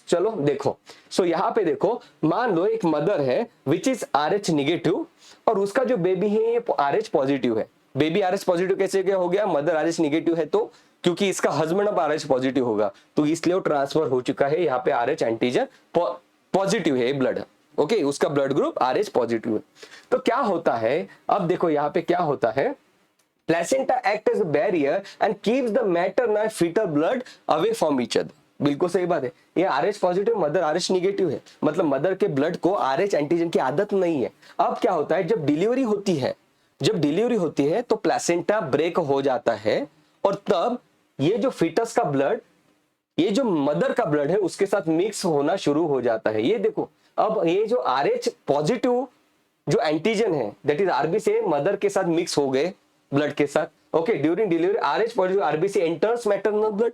चलो देखो। सो यहाँ पे देखो, मान लो एक मदर है विच इज RH निगेटिव और उसका जो बेबी है ये RH पॉजिटिव है। बेबी RH पॉजिटिव कैसे क्या हो गया? मदर RH निगेटिव है तो क्योंकि इसका हस्बैंड अब RH पॉजिटिव होगा तो इसलिए वो ट्रांसफर हो चुका है। यहाँ पे RH एंटीजन पॉजिटिव है ब्लड। ओके, उसका ब्लड ग्रुप RH पॉजिटिव है। तो क्या होता है, अब देखो यहाँ पे क्या होता है, placenta act as a barrier and keeps the maternal and foetal blood away from each other. बिल्कुल सही बात है। ये RH positive, mother RH negative है, मतलब मदर के ब्लड को RH एंटीजन की आदत नहीं है। अब क्या होता है, जब डिलीवरी होती है तो प्लेसेंटा ब्रेक हो जाता है और तब ये जो फीटस का ब्लड, ये जो मदर का ब्लड है उसके साथ मिक्स होना शुरू हो जाता है। ये देखो, अब ये जो RH पॉजिटिव जो एंटीजन है दैट इज आरबीसी मदर के साथ मिक्स हो गए ब्लड के साथ। Okay, during delivery RH positive RBC enters maternal blood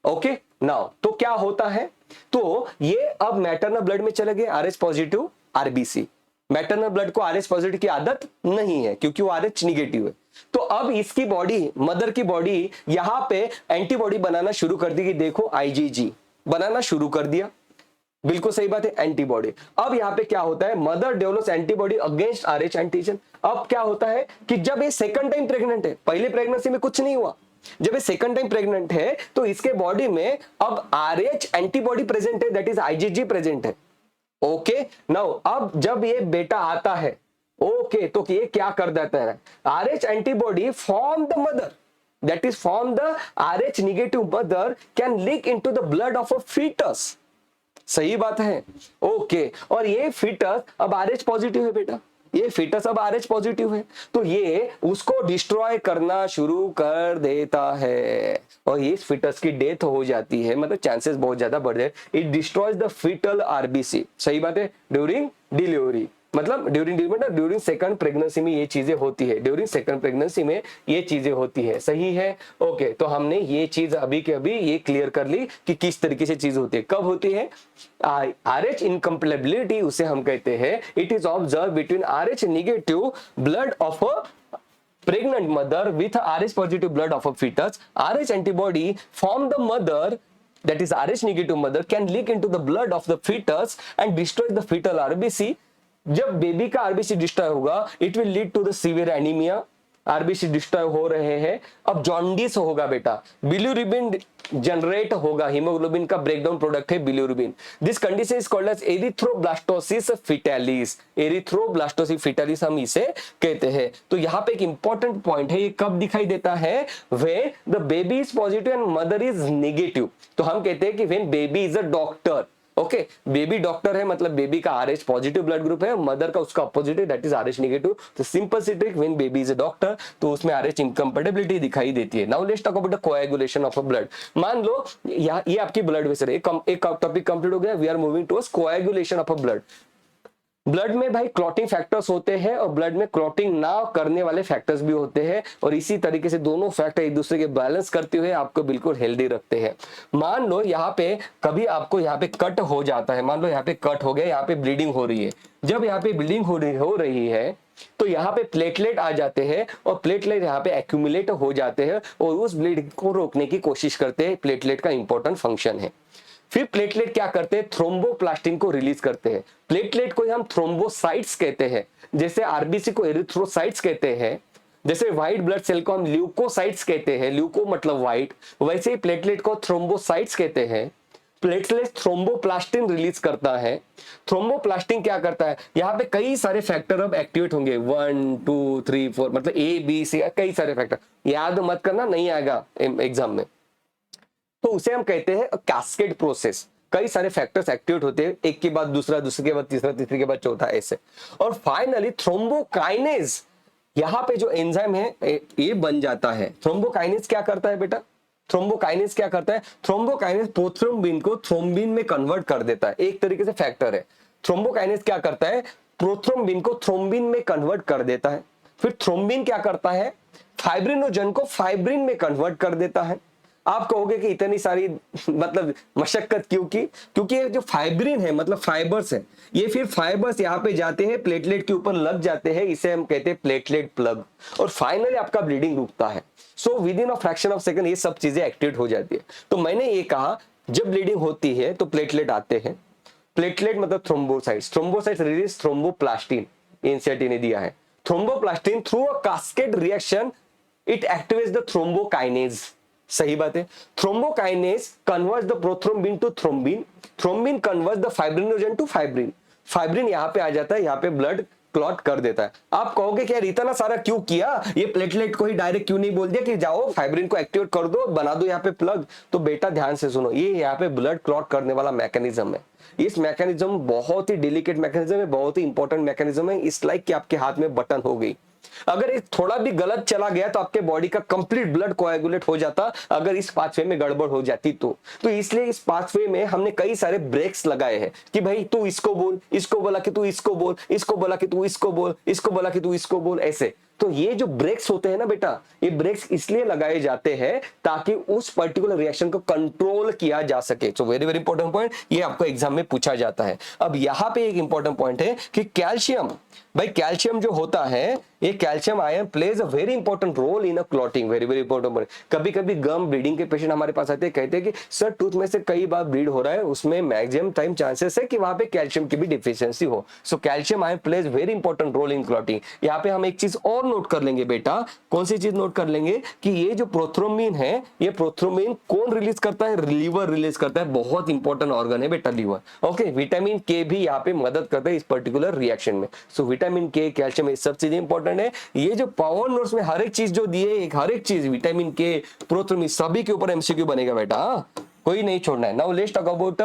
okay now तो क्या होता है, तो ये अब मैटरनल ब्लड में चले गए RH positive RBC. Maternal blood को RH पॉजिटिव की आदत नहीं है क्योंकि वो RH निगेटिव है। तो अब इसकी बॉडी, मदर की बॉडी यहां पे एंटीबॉडी बनाना शुरू कर दी कि देखो IgG बनाना शुरू कर दिया। बिल्कुल सही बात है, एंटीबॉडी। अब यहां पे क्या होता है, mother develops antibody against RH antigen. अब क्या होता है कि जब ये सेकंड टाइम प्रेग्नेंट है, पहले प्रेगनेंसी में कुछ नहीं हुआ, जब ये सेकंड टाइम प्रेग्नेंट है तो इसके बॉडी में अब RH एंटीबॉडी प्रेजेंट है, दैट इज IgG प्रेजेंट है। ओके नाउ अब जब ये बेटा आता है, ओके तो ये क्या कर देता है, RH antibody form the mother, that is form the RH negative mother can leak into the blood of a foetus. सही बात है, ओके। और ये फीटस अब RH पॉजिटिव है बेटा, ये फीटस अब RH पॉजिटिव है, तो ये उसको डिस्ट्रॉय करना शुरू कर देता है और इस फीटस की डेथ हो जाती है, मतलब चांसेस बहुत ज्यादा बढ़ जाए। It destroys the foetal RBC. सही बात है, ड्यूरिंग डिलीवरी, मतलब ड्यूरिंग सेकंड प्रेगनेंसी में ये चीजें होती है, ड्यूरिंग सेकंड प्रेगनेंसी में ये चीजें होती है। सही है, ओके। तो हमने ये चीज अभी के अभी ये क्लियर कर ली कि किस तरीके से चीज होती है, कब होती है। RH इनकम्पेटिबिलिटी उसे हम कहते हैं, it is observe between RH negative blood of a pregnant mother with RH positive blood of a fetus. RH antibody from the mother, that is RH negative mother, can leak into the blood of the fetus and destroy the fetal RBC. जब baby का RBC destroy होगा, it will lead to the severe anaemia. RBC destroy हो रहे हैं, अब jaundice होगा बेटा, bilirubin generate होगा, हीमोग्लोबिन का ब्रेकडाउन प्रोडक्ट है bilirubin. This condition is called as erythroblastosis fetalis. Erythroblastosis fetalis हम इसे कहते हैं। तो यहाँ पे एक इंपॉर्टेंट पॉइंट है, ये कब दिखाई देता है, when the baby is positive and mother is negative. तो हम कहते हैं कि when baby is a doctor, okay baby doctor है, मतलब बेबी का RH पॉजिटिव ब्लड ग्रुप है, मदर का उसका अपोजिट है, दैट इज RH नेगेटिव। तो सिंपल सी trick, when baby is a doctor तो उसमें RH इनकम्पेटिबिलिटी दिखाई देती है। Now let's talk about the coagulation of a blood. मान लो ये आपकी ब्लड वेसल है, एक टॉपिक कंप्लीट हो गया, we are moving towards coagulation of a blood. Blood में भाई क्लॉटिंग फैक्टर्स होते हैं और ब्लड में क्लॉटिंग ना करने वाले फैक्टर्स भी होते हैं, और इसी तरीके से दोनों फैक्टर एक दूसरे के बैलेंस करते हुए आपको बिल्कुल हेल्दी रखते हैं। मान लो यहाँ पे कभी आपको यहाँ पे कट हो जाता है, मान लो यहाँ पे कट हो गया, यहाँ पे ब्लीडिंग हो रही है। जब यहाँ पे ब्लीडिंग हो रही है तो यहाँ पे प्लेटलेट आ जाते हैं और प्लेटलेट यहाँ पे एक्यूमुलेट हो जाते हैं और उस ब्लीडिंग को रोकने की कोशिश करते हैं। प्लेटलेट का इंपॉर्टेंट फंक्शन है। फिर प्लेटलेट क्या करते हैं, थ्रोम्बोप्लास्टिन को रिलीज करते हैं। प्लेटलेट को हम थ्रोम्बोसाइट्स कहते हैं, जैसे आरबीसी को एरिथ्रोसाइट्स कहते हैं, जैसे व्हाइट ब्लड सेल को हम ल्यूकोसाइट्स कहते हैं, ल्यूको मतलब व्हाइट, वैसे ही प्लेटलेट को थ्रोम्बोसाइट्स कहते हैं। प्लेटलेट थ्रोम्बोप्लास्टिन रिलीज करता है। थ्रोम्बोप्लास्टिन क्या करता है, यहाँ पे कई सारे फैक्टर अब एक्टिवेट होंगे, 1 2 3 4 मतलब A B C कई सारे फैक्टर, याद मत करना, नहीं आएगा एग्जाम में। तो उसे हम कहते हैं कैस्केड प्रोसेस। कई सारे फैक्टर्स एक्टिवेट होते हैं, एक के बाद दूसरा, दूसरे के बाद तीसरा, तीसरे के बाद चौथा, ऐसे। और फाइनली थ्रोम्बोकाइनेज, यहाँ पे जो एंजाइम है ये बन जाता है। थ्रोम्बोकाइनेज क्या करता है बेटा, थ्रोम्बोकाइनेज क्या करता है, थ्रोम्बोकाइनेज प्रोथ्रोम्बिन को थ्रोम्बिन में कन्वर्ट कर देता है। एक तरीके से फैक्टर है। थ्रोम्बोकाइनेज क्या करता है, प्रोथ्रोम्बिन को थ्रोम्बिन में कन्वर्ट कर देता है। फिर थ्रोम्बिन क्या करता है, फाइब्रिनोजन को फाइब्रिन में कन्वर्ट कर देता है। आप कहोगे कि इतनी सारी मतलब मशक्कत क्यों की, क्योंकि ये जो फाइब्रिन है मतलब फाइबर्स है, ये फिर फाइबर्स यहाँ पे जाते हैं, प्लेटलेट के ऊपर लग जाते हैं, इसे हम कहते हैं प्लेटलेट प्लग, और फाइनली आपका ब्लीडिंग रुकता है। So with in a fraction of second ये सब चीजें एक्टिवेट हो जाती है। तो मैंने ये कहा जब ब्लीडिंग होती है तो प्लेटलेट आते हैं। प्लेटलेट मतलब thrombocytes, thrombocytes release thromboplastin, NCERT ने दिया है। Thromboplastin through a cascade reaction it activates the thrombokinase. सही बात है। Thrombokinase converts the prothrombin to thrombin, thrombin converts the fibrinogen to fibrin, fibrin यहाँ पे आ जाता है, यहाँ पे ब्लड क्लॉट कर देता है। आप कहोगे कि यार इतना सारा क्यों किया, ये प्लेटलेट को ही डायरेक्ट क्यों नहीं बोल दिया कि जाओ फाइब्रिन को एक्टिवेट कर दो, बना दो यहाँ पे प्लग। तो बेटा ध्यान से सुनो, ये यहाँ पे ब्लड क्लॉट करने वाला मैकेनिज्म है। इस मैकेनिज्म बहुत ही डेलिकेट मैकेनिज्म है, बहुत ही इंपॉर्टेंट मैकेनिज्म है। इस लाइक कि आपके हाथ में बटन हो गई, अगर ये थोड़ा भी गलत चला गया तो आपके बॉडी का कंप्लीट ब्लड कोएगुलेट हो जाता, अगर इस पाथवे में गड़बड़ हो जाती तो इसलिए इस पाथवे में हमने कई सारे ब्रेक्स लगाए हैं कि भाई तू इसको बोल, इसको बोला कि तू इसको बोल, इसको बोला कि तू इसको बोल, इसको बोला कि तू इसको बोल, ऐसे। तो ये जो ब्रेक्स होते हैं ना बेटा, ये ब्रेक्स इसलिए लगाए जाते हैं ताकि उस पर्टिकुलर रिएक्शन को कंट्रोल किया जा सके। सो वेरी वेरी इंपॉर्टेंट पॉइंट, ये आपको एग्जाम में पूछा जाता है। अब यहाँ पे एक इंपॉर्टेंट पॉइंट है कि कैल्शियम, भाई कैल्शियम जो होता है, ये calcium ion plays a very important role in a clotting. Very very important point. कभी कभी गम ब्लीडिंग के पेशेंट हमारे पास आते हैं, कहते हैं कि सर टूथ में से कई बार ब्लीड हो रहा है, उसमें मैक्सिमम टाइम चांसेस है कि वहां पे कैल्शियम की भी डिफिशियंसी हो। So calcium ion plays very important role in clotting. यहाँ पे हम एक चीज और नोट कर लेंगे बेटा, कौन सी चीज नोट कर लेंगे कि ये जो प्रोथ्रोम्बिन है, ये प्रोथ्रोम्बिन कौन रिलीज करता है? लीवर रिलीज करता है। बहुत इंपॉर्टेंट ऑर्गन है बेटा लीवर। ओके, विटामिन के भी यहाँ पे मदद करता है इस पर्टिकुलर रिएक्शन में। सो विटामिन के, कैल्शियम, ये सब चीजें इंपॉर्टेंट है। ये जो पावर नोट्स में हर एक चीज जो दी है, हर एक चीज विटामिन के, प्रोथ्रोम्बिन, सभी के ऊपर एमसीक्यू बनेगा बेटा, कोई नहीं छोड़ना है। Now let's talk about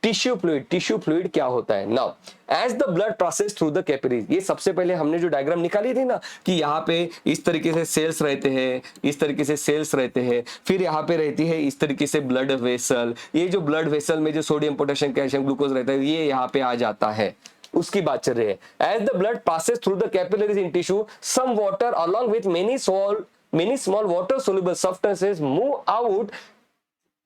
tissue fluid. Tissue fluid क्या होता है? Now as the blood process through the capillaries, ये सबसे पहले हमने जो डायग्राम निकाली थी ना कि यहाँ पे इस तरीके से सेल्स रहते हैं, इस तरीके से सेल्स रहते हैं, फिर यहाँ पे रहती है इस तरीके से ब्लड वेसल। ये जो ब्लड वेसल में जो सोडियम, पोटेशियम, कैल्शियम, ग्लूकोज रहता है, ये यहाँ पे आ जाता है, उसकी बात चल रही है। As the blood passes through the capillaries in tissue, some water along with many small water soluble substances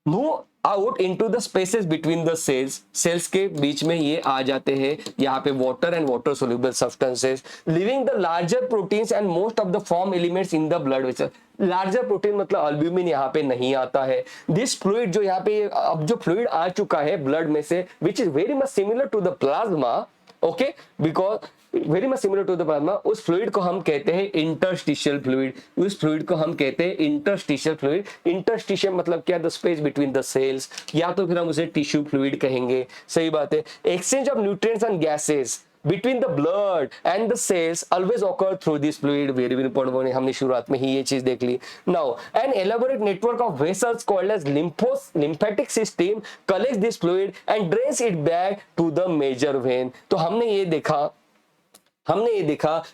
move out into the spaces between the cells. Cells के बीच में ये आ जाते हैं, यहाँ पे water and water soluble substances, leaving the larger proteins and most of the form elements in the blood vessel. Larger protein मतलब अल्ब्यूमिन यहाँ पे नहीं आता है। दिस फ्लूइड जो यहाँ पे अब जो फ्लूइड आ चुका है ब्लड में से, which is very much similar to the plasma, okay, because very much similar to the plasma, उस फ्लूइड को हम कहते हैं इंटरस्टिशियल फ्लूइड। उस फ्लूइड को हम कहते हैं इंटरस्टिशियल फ्लूइड। इंटरस्टिशियल मतलब क्या? The space between the cells, या तो फिर हम उसे टिश्यू फ्लूइड कहेंगे। सही बात है। Exchange of nutrients and gases between the blood and the cells always occur through this fluid। very very important, हमने शुरुआत में ही ये चीज देख ली। now an elaborate network of vessels called as lymphatic system collects this fluid and drains it back to the major vein। तो हमने ये देखा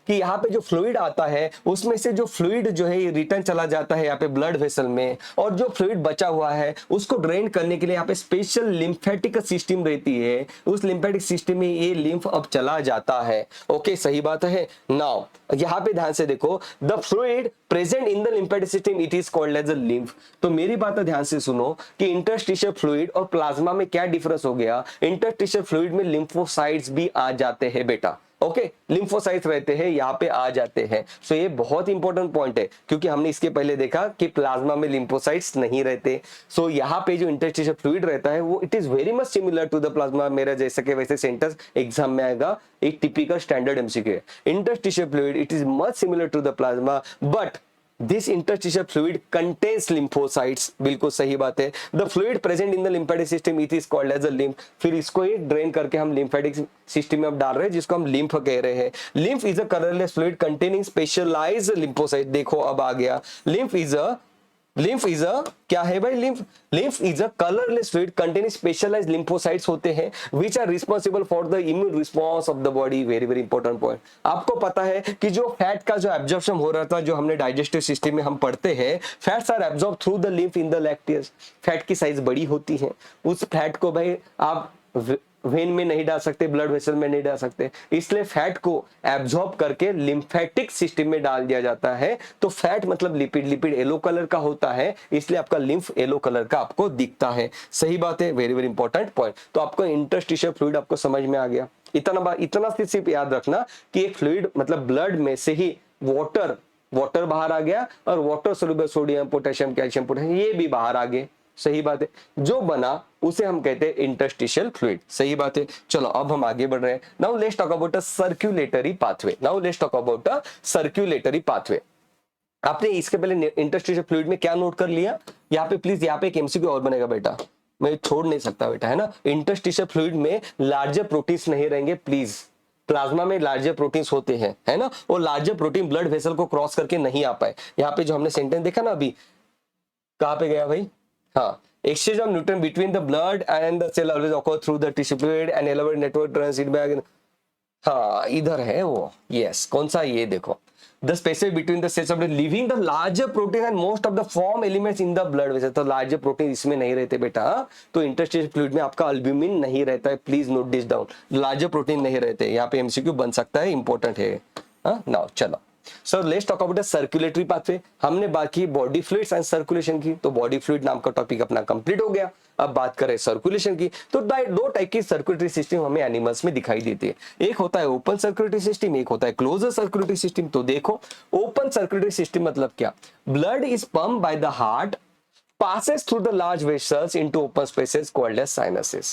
कि यहाँ पे जो फ्लूइड आता है, उसमें से जो फ्लूइड जो है ये रिटर्न चला जाता है यहाँ पे ब्लड वेसल में, और जो फ्लूइड बचा हुआ है उसको ड्रेन करने के लिए यहाँ पे स्पेशल लिम्फेटिक सिस्टम रहती है। उस लिम्फेटिक सिस्टम में ये लिम्फ अब चला जाता है। ओके, सही बात है। नाउ यहाँ पे ध्यान से देखो, the fluid present in the lymphatic system it is called as a lymph. तो मेरी बात ध्यान से सुनो कि इंटरस्टिशियल फ्लूइड और प्लाज्मा में क्या डिफरेंस हो गया। इंटरस्टिशियल फ्लूइड में लिम्फोसाइट्स भी आ जाते हैं बेटा। ओके, लिम्फोसाइट्स रहते हैं, यहाँ पे आ जाते हैं। सो ये बहुत इंपॉर्टेंट पॉइंट है, क्योंकि हमने इसके पहले देखा कि प्लाज्मा में लिम्फोसाइट्स नहीं रहते। सो यहाँ पे जो इंटरस्टिशियल फ्लूइड रहता है वो it is very much similar to the plasma. मेरा जैसे कि वैसे सेंटेंस एग्जाम में आएगा, एक टिपिकल स्टैंडर्ड एमसीक्यू है। Interstitial fluid it is much similar to the plasma, but this interstitial fluid contains lymphocytes. बिल्कुल सही बात है। The fluid present in the lymphatic system it is called as a lymph. फिर इसको ही drain करके हम lymphatic system में अब डाल रहे हैं, जिसको हम लिम्फ कह रहे हैं। Lymph is a colourless fluid containing specialised lymphocyte. देखो अब आ गया, लिम्फ इज अ क्या है भाई? Lymph is a colourless fluid containing specialised lymphocytes होते हैं which are responsible for the immune response of the body. Very very important point. आपको पता है कि जो फैट का जो एब्जॉर्प्शन हो रहा था, जो हमने डाइजेस्टिव सिस्टम में हम पढ़ते हैं, fats are absorb through the lymph in the lacteals. Fat की साइज बड़ी होती है, उस फैट को भाई आप वेन में नहीं डाल सकते, ब्लड वेसल में नहीं डाल सकते, इसलिए फैट को एब्जॉर्ब करके लिम्फेटिक सिस्टम में डाल दिया जाता है। तो फैट मतलब लिपिड, लिपिड येलो कलर का होता है, इसलिए आपका लिम्फ येलो कलर का आपको दिखता है। सही बात है, वेरी वेरी इंपॉर्टेंट पॉइंट। तो आपको इंटरस्टिशियल फ्लूइड आपको समझ में आ गया। इतना सिर्फ याद रखना कि एक फ्लूइड मतलब ब्लड में से ही वाटर बाहर आ गया, और water soluble sodium, potassium, calcium, potassium ये भी बाहर आ गए। सही बात है। जो बना उसे हम कहते हैं इंटरस्टिशियल फ्लूइड। सही बात है। चलो अब हम आगे बढ़ रहे हैं। Now let's talk about a circulatory pathway. आपने इसके पहले इंटरस्टिशियल फ्लूइड में क्या नोट कर लिया? यहाँ पे प्लीज, यहाँ पे एक एमसीक्यू और बनेगा बेटा, मैं छोड़ नहीं सकता बेटा, है ना। इंटरस्टिशियल फ्लूइड में लार्जर प्रोटीन्स नहीं रहेंगे प्लीज। प्लाज्मा में लार्जर प्रोटीन्स होते हैं, है ना, और लार्जर प्रोटीन ब्लड वेसल को क्रॉस करके नहीं आ पाए। यहाँ पे जो हमने सेंटेंस देखा ना अभी, कहाँ पे गया भाई? हाँ, exchange of nutrient between the blood and the cell always occur through the tissue fluid and elaborate network drains it back। हाँ, इधर है वो। यस, कौन सा? ये देखो, the spaces between the cells of leaving the larger protein and most of the form elements in the blood vessel। तो larger protein इसमें नहीं रहते बेटा। तो इंटरस्टिशियल फ्लूइड में आपका अल्ब्यूमिन नहीं रहता है, please note this down. Larger protein नहीं रहते, यहाँ पे एमसीक्यू बन सकता है, इंपॉर्टेंट है। हाँ, नाउ चलो so let's talk about the circulatory pathway. हमने बात की बॉडी फ्लूइड्स एंड सर्कुलेशन की, तो बॉडी फ्लूइड नाम का टॉपिक अपना कंप्लीट हो गया। अब बात करें सर्कुलेशन की, तो दो टाइप की सर्कुलेटरी सिस्टम हमें एनिमल्स में दिखाई देती है। एक होता है ओपन सर्कुलेटरी सिस्टम, एक होता है क्लोज सर्कुलेटरी सिस्टम। तो देखो ओपन सर्कुलेटरी सिस्टम मतलब क्या, blood is pump by the heart passes through the large vessels into open spaces called as sinuses।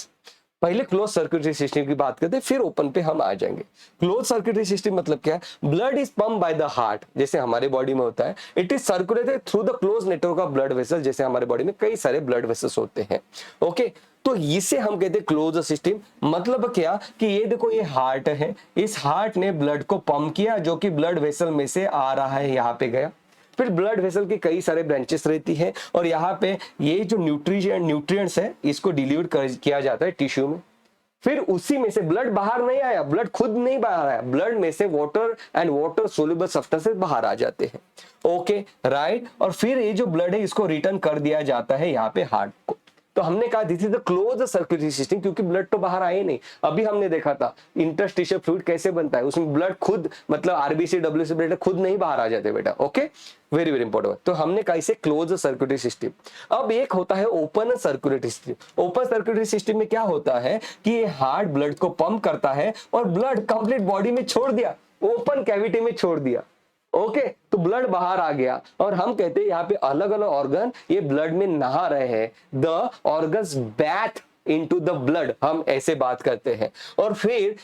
पहले क्लोज सर्कुलेटरी सिस्टम की बात करते हैं, फिर ओपन पे हम आ जाएंगे। क्लोज सर्कुलेटरी सिस्टम मतलब क्या है, blood is pump by the heart, जैसे हमारे बॉडी में होता है, it is circulated through the close network of blood vessel, जैसे हमारे बॉडी में कई सारे ब्लड वेसल्स होते हैं। ओके, तो इसे हम कहते हैं क्लोज सिस्टम। मतलब क्या कि ये देखो ये हार्ट है, इस हार्ट ने ब्लड को पंप किया जो कि ब्लड वेसल में से आ रहा है, यहाँ पे गया। फिर ब्लड वेसल की कई सारे ब्रांचेस रहती है और यहाँ पे ये जो न्यूट्रिएंट्स है इसको डिलीवर किया जाता है टिश्यू में। फिर उसी में से ब्लड बाहर नहीं आया, ब्लड खुद नहीं बाहर आया, ब्लड में से water and water soluble substances बाहर आ जाते हैं। ओके राइट, और फिर ये जो ब्लड है इसको रिटर्न कर दिया जाता है यहाँ पे हार्ट को। तो हमने कहा this is the close circulatory system, क्योंकि ब्लड तो बाहर आए नहीं। अभी हमने देखा था इंटरस्टिशियल फ्लूइड कैसे बनता है, उसमें ब्लड खुद मतलब आरबीसी डब्ल्यूसी ब्लड खुद नहीं बाहर आ जाते बेटा। Okay, very very important. तो हमने कहा इसे क्लोज सर्कुलेटरी सिस्टम। अब एक होता है open circulatory system. Open circulatory system में क्या होता है कि ये हार्ट ब्लड को पंप करता है और ब्लड कंप्लीट बॉडी में छोड़ दिया, ओपन कैविटी में छोड़ दिया। ओके, तो ब्लड बाहर आ गया और हम कहते हैं यहाँ पे अलग अलग ऑर्गन ये ब्लड में नहा रहे हैं, the organs bathe into the blood, हम ऐसे बात करते हैं। और फिर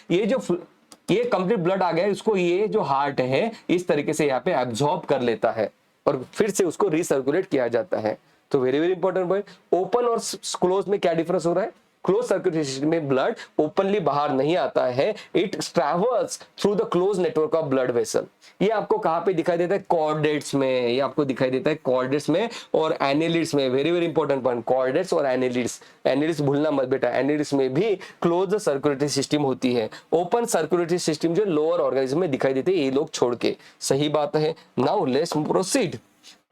ये कंप्लीट ब्लड आ गया, इसको ये जो हार्ट है इस तरीके से यहाँ पे एब्जॉर्ब कर लेता है और फिर से उसको रिसर्कुलेट किया जाता है। तो very very important point, open और क्लोज में क्या डिफरेंस हो रहा है। क्लोज सर्कुलेटरी सिस्टम में ब्लड ओपनली बाहर नहीं आता है, it travels through the close network of blood vessel. ये आपको कहां पे दिखाई देता है, कॉर्डेट्स में, ये आपको दिखाई देता है कॉर्डेट्स में और एनेलिड्स में। Very very important point, chordates और एनेलिड्स, एनेलिड्स भूलना मत बेटा, एनेलिड्स में भी क्लोज सर्कुलेटरी सिस्टम होती है। ओपन सर्कुलेटरी सिस्टम जो लोअर ऑर्गेनिज्म में दिखाई देते हैं ये लोग छोड़ के, सही बात है। Now let's proceed.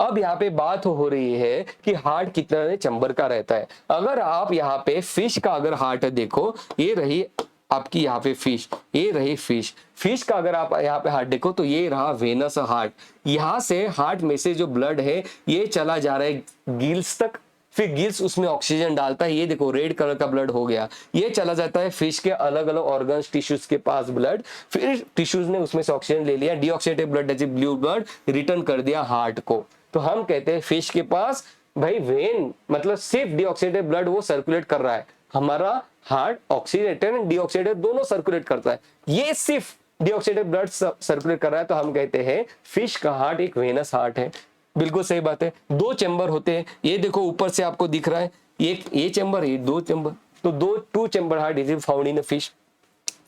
अब यहाँ पे बात हो रही है कि हार्ट कितने चैम्बर का रहता है। अगर आप यहाँ पे फिश का अगर हार्ट देखो, ये रही आपकी यहाँ पे फिश, ये रही फिश का अगर आप यहाँ पे हार्ट देखो तो ये रहा वेनस हार्ट। यहाँ से हार्ट में से जो ब्लड है ये चला जा रहा है गिल्स तक, फिर गिल्स उसमें ऑक्सीजन डालता है, ये देखो रेड कलर का ब्लड हो गया, ये चला जाता है फिश के अलग अलग ऑर्गन्स टिश्यूज के पास ब्लड, फिर टिश्यूज ने उसमें से ऑक्सीजन ले लिया, डीऑक्सीडेटेड ब्लड जैसे ब्लू ब्लड रिटर्न कर दिया हार्ट को। तो हम कहते हैं फिश के पास भाई वेन मतलब सिर्फ डीऑक्सीडेटेड ब्लड वो सर्कुलेट कर रहा है, हमारा हार्ट ऑक्सीडेटेड एंड डीऑक्सीडेटेड दोनों सर्कुलेट करता है, ये सिर्फ डीऑक्सीडेटेड ब्लड सर्कुलेट कर रहा है। तो हम कहते हैं फिश का हार्ट एक वेनस हार्ट है। बिल्कुल सही बात है। दो चैम्बर होते हैं, ये देखो ऊपर से आपको दिख रहा है ये चैम्बर, ये दो चैम्बर, तो two chamber heart is found in fish.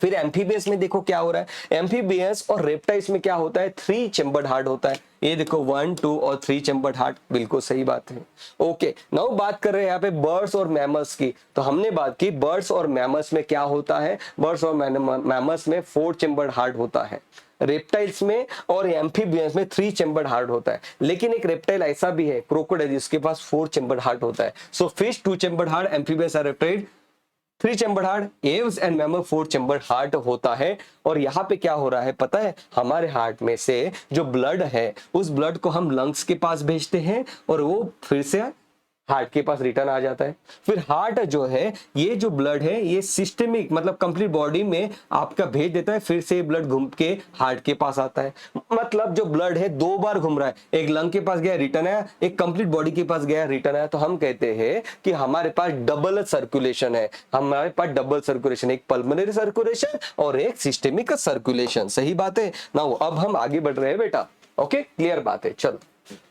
फिर एम्फीबियंस में देखो क्या हो रहा है, एम्फीबियंस और रेप्टाइल्स में क्या होता है, 3 चैम्बर्ड हार्ट होता है। ये देखो 1, 2 और 3 चैम्बर्ड हार्ट, बिल्कुल सही बात है। ओके, नाउ बात कर रहे हैं यहाँ पे बर्ड्स और मैमल्स की। तो हमने बात की बर्ड्स और मैमल्स में क्या होता है, बर्ड्स और मैमल्स में 4 चैम्बर्ड हार्ट होता है, रेप्टाइल्स में और एम्फीबियंस में 3 चैम्बर्ड हार्ट होता है। लेकिन एक रेप्टाइल ऐसा भी है क्रोकोडाइल जिसके पास 4 चैम्बर्ड हार्ट होता है। So fish 2 chambered heart, amphibians और reptile 3 chambered heart, Aves and mammal 4 chambered heart होता है। और यहाँ पे क्या हो रहा है पता है, हमारे हार्ट में से जो ब्लड है उस ब्लड को हम लंग्स के पास भेजते हैं और वो फिर से हार्ट के पास रिटर्न आ जाता है। फिर हार्ट जो है ये जो ब्लड है ये सिस्टमिक मतलब कंप्लीट बॉडी में आपका भेज देता है, फिर से ब्लड घूम के हार्ट के पास आता है। मतलब जो ब्लड है 2 बार घूम रहा है, एक लंग के पास गया रिटर्न आया, एक कंप्लीट बॉडी के पास गया रिटर्न आया। तो हम कहते हैं कि हमारे पास डबल सर्कुलेशन है, हमारे पास डबल सर्कुलेशन, एक पल्मोनरी सर्कुलेशन और एक सिस्टमिक सर्कुलेशन। सही बात है ना। अब हम आगे बढ़ रहे हैं बेटा। ओके, क्लियर बात है, चलो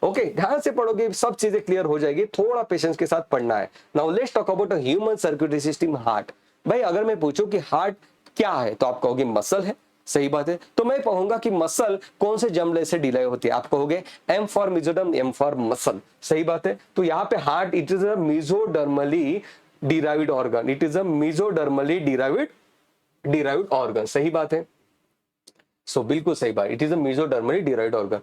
ओके ध्यान से पढ़ोगे सब चीजें क्लियर हो जाएगी, थोड़ा पेशेंस के साथ पढ़ना है। Now let's talk about human circulatory system heart. भाई अगर मैं पूछूं कि हार्ट क्या है तो आप कहोगे मसल है, सही बात है। तो मैं कहूंगा कि मसल कौन से जर्म से डिराइव होती है, आप कहोगे M for mesoderm, M for muscle, सही बात है। तो यहाँ पे heart it is a mesodermally derived organ, it is a mesodermally derived organ, सही बात है। सो बिल्कुल सही बात, it is a mesodermally derived organ.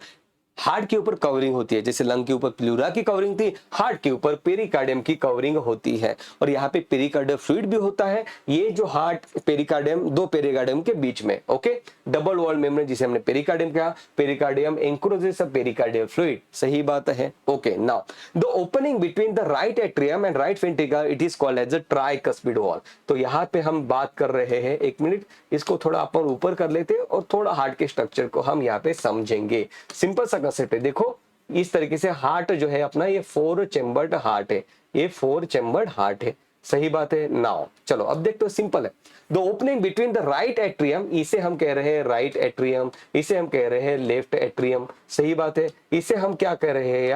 Heart के ऊपर कवरिंग होती है, जैसे लंग के ऊपर प्लूरा की कवरिंग थी, हार्ट के ऊपर पेरिकार्डियम की कवरिंग होती है। और यहाँ पे पेरिकार्डियल फ्लूइड भी होता है। ये जो हार्ट पेरिकार्डियम, दो पेरिकार्डियम के बीच में, ओके, डबल वॉल मेम्ब्रेन जिसे हमने पेरिकार्डियम कहा, pericardium encloses a pericardial fluid, सही बात है। Okay, now the opening between the right atrium and right ventricle it is called as a tricuspid valve. तो यहाँ पे हम बात कर रहे हैं, एक मिनट इसको थोड़ा अपन ऊपर कर लेते हैं और थोड़ा हार्ट के स्ट्रक्चर को हम यहाँ पे समझेंगे। सिंपल सा कंसेप्ट है, देखो इस तरीके से हार्ट जो है अपना, ये 4 चेम्बर्ड हार्ट है, ये 4 चेम्बर्ड हार्ट है, सही बात है। नाउ चलो अब देखते हो, सिंपल है। The opening between the right atrium, इसे हम कह रहे हैं राइट एट्रियम, इसे हम कह रहे हैं लेफ्ट एट्रियम, सही बात है। इसे हम क्या कह रहे हैं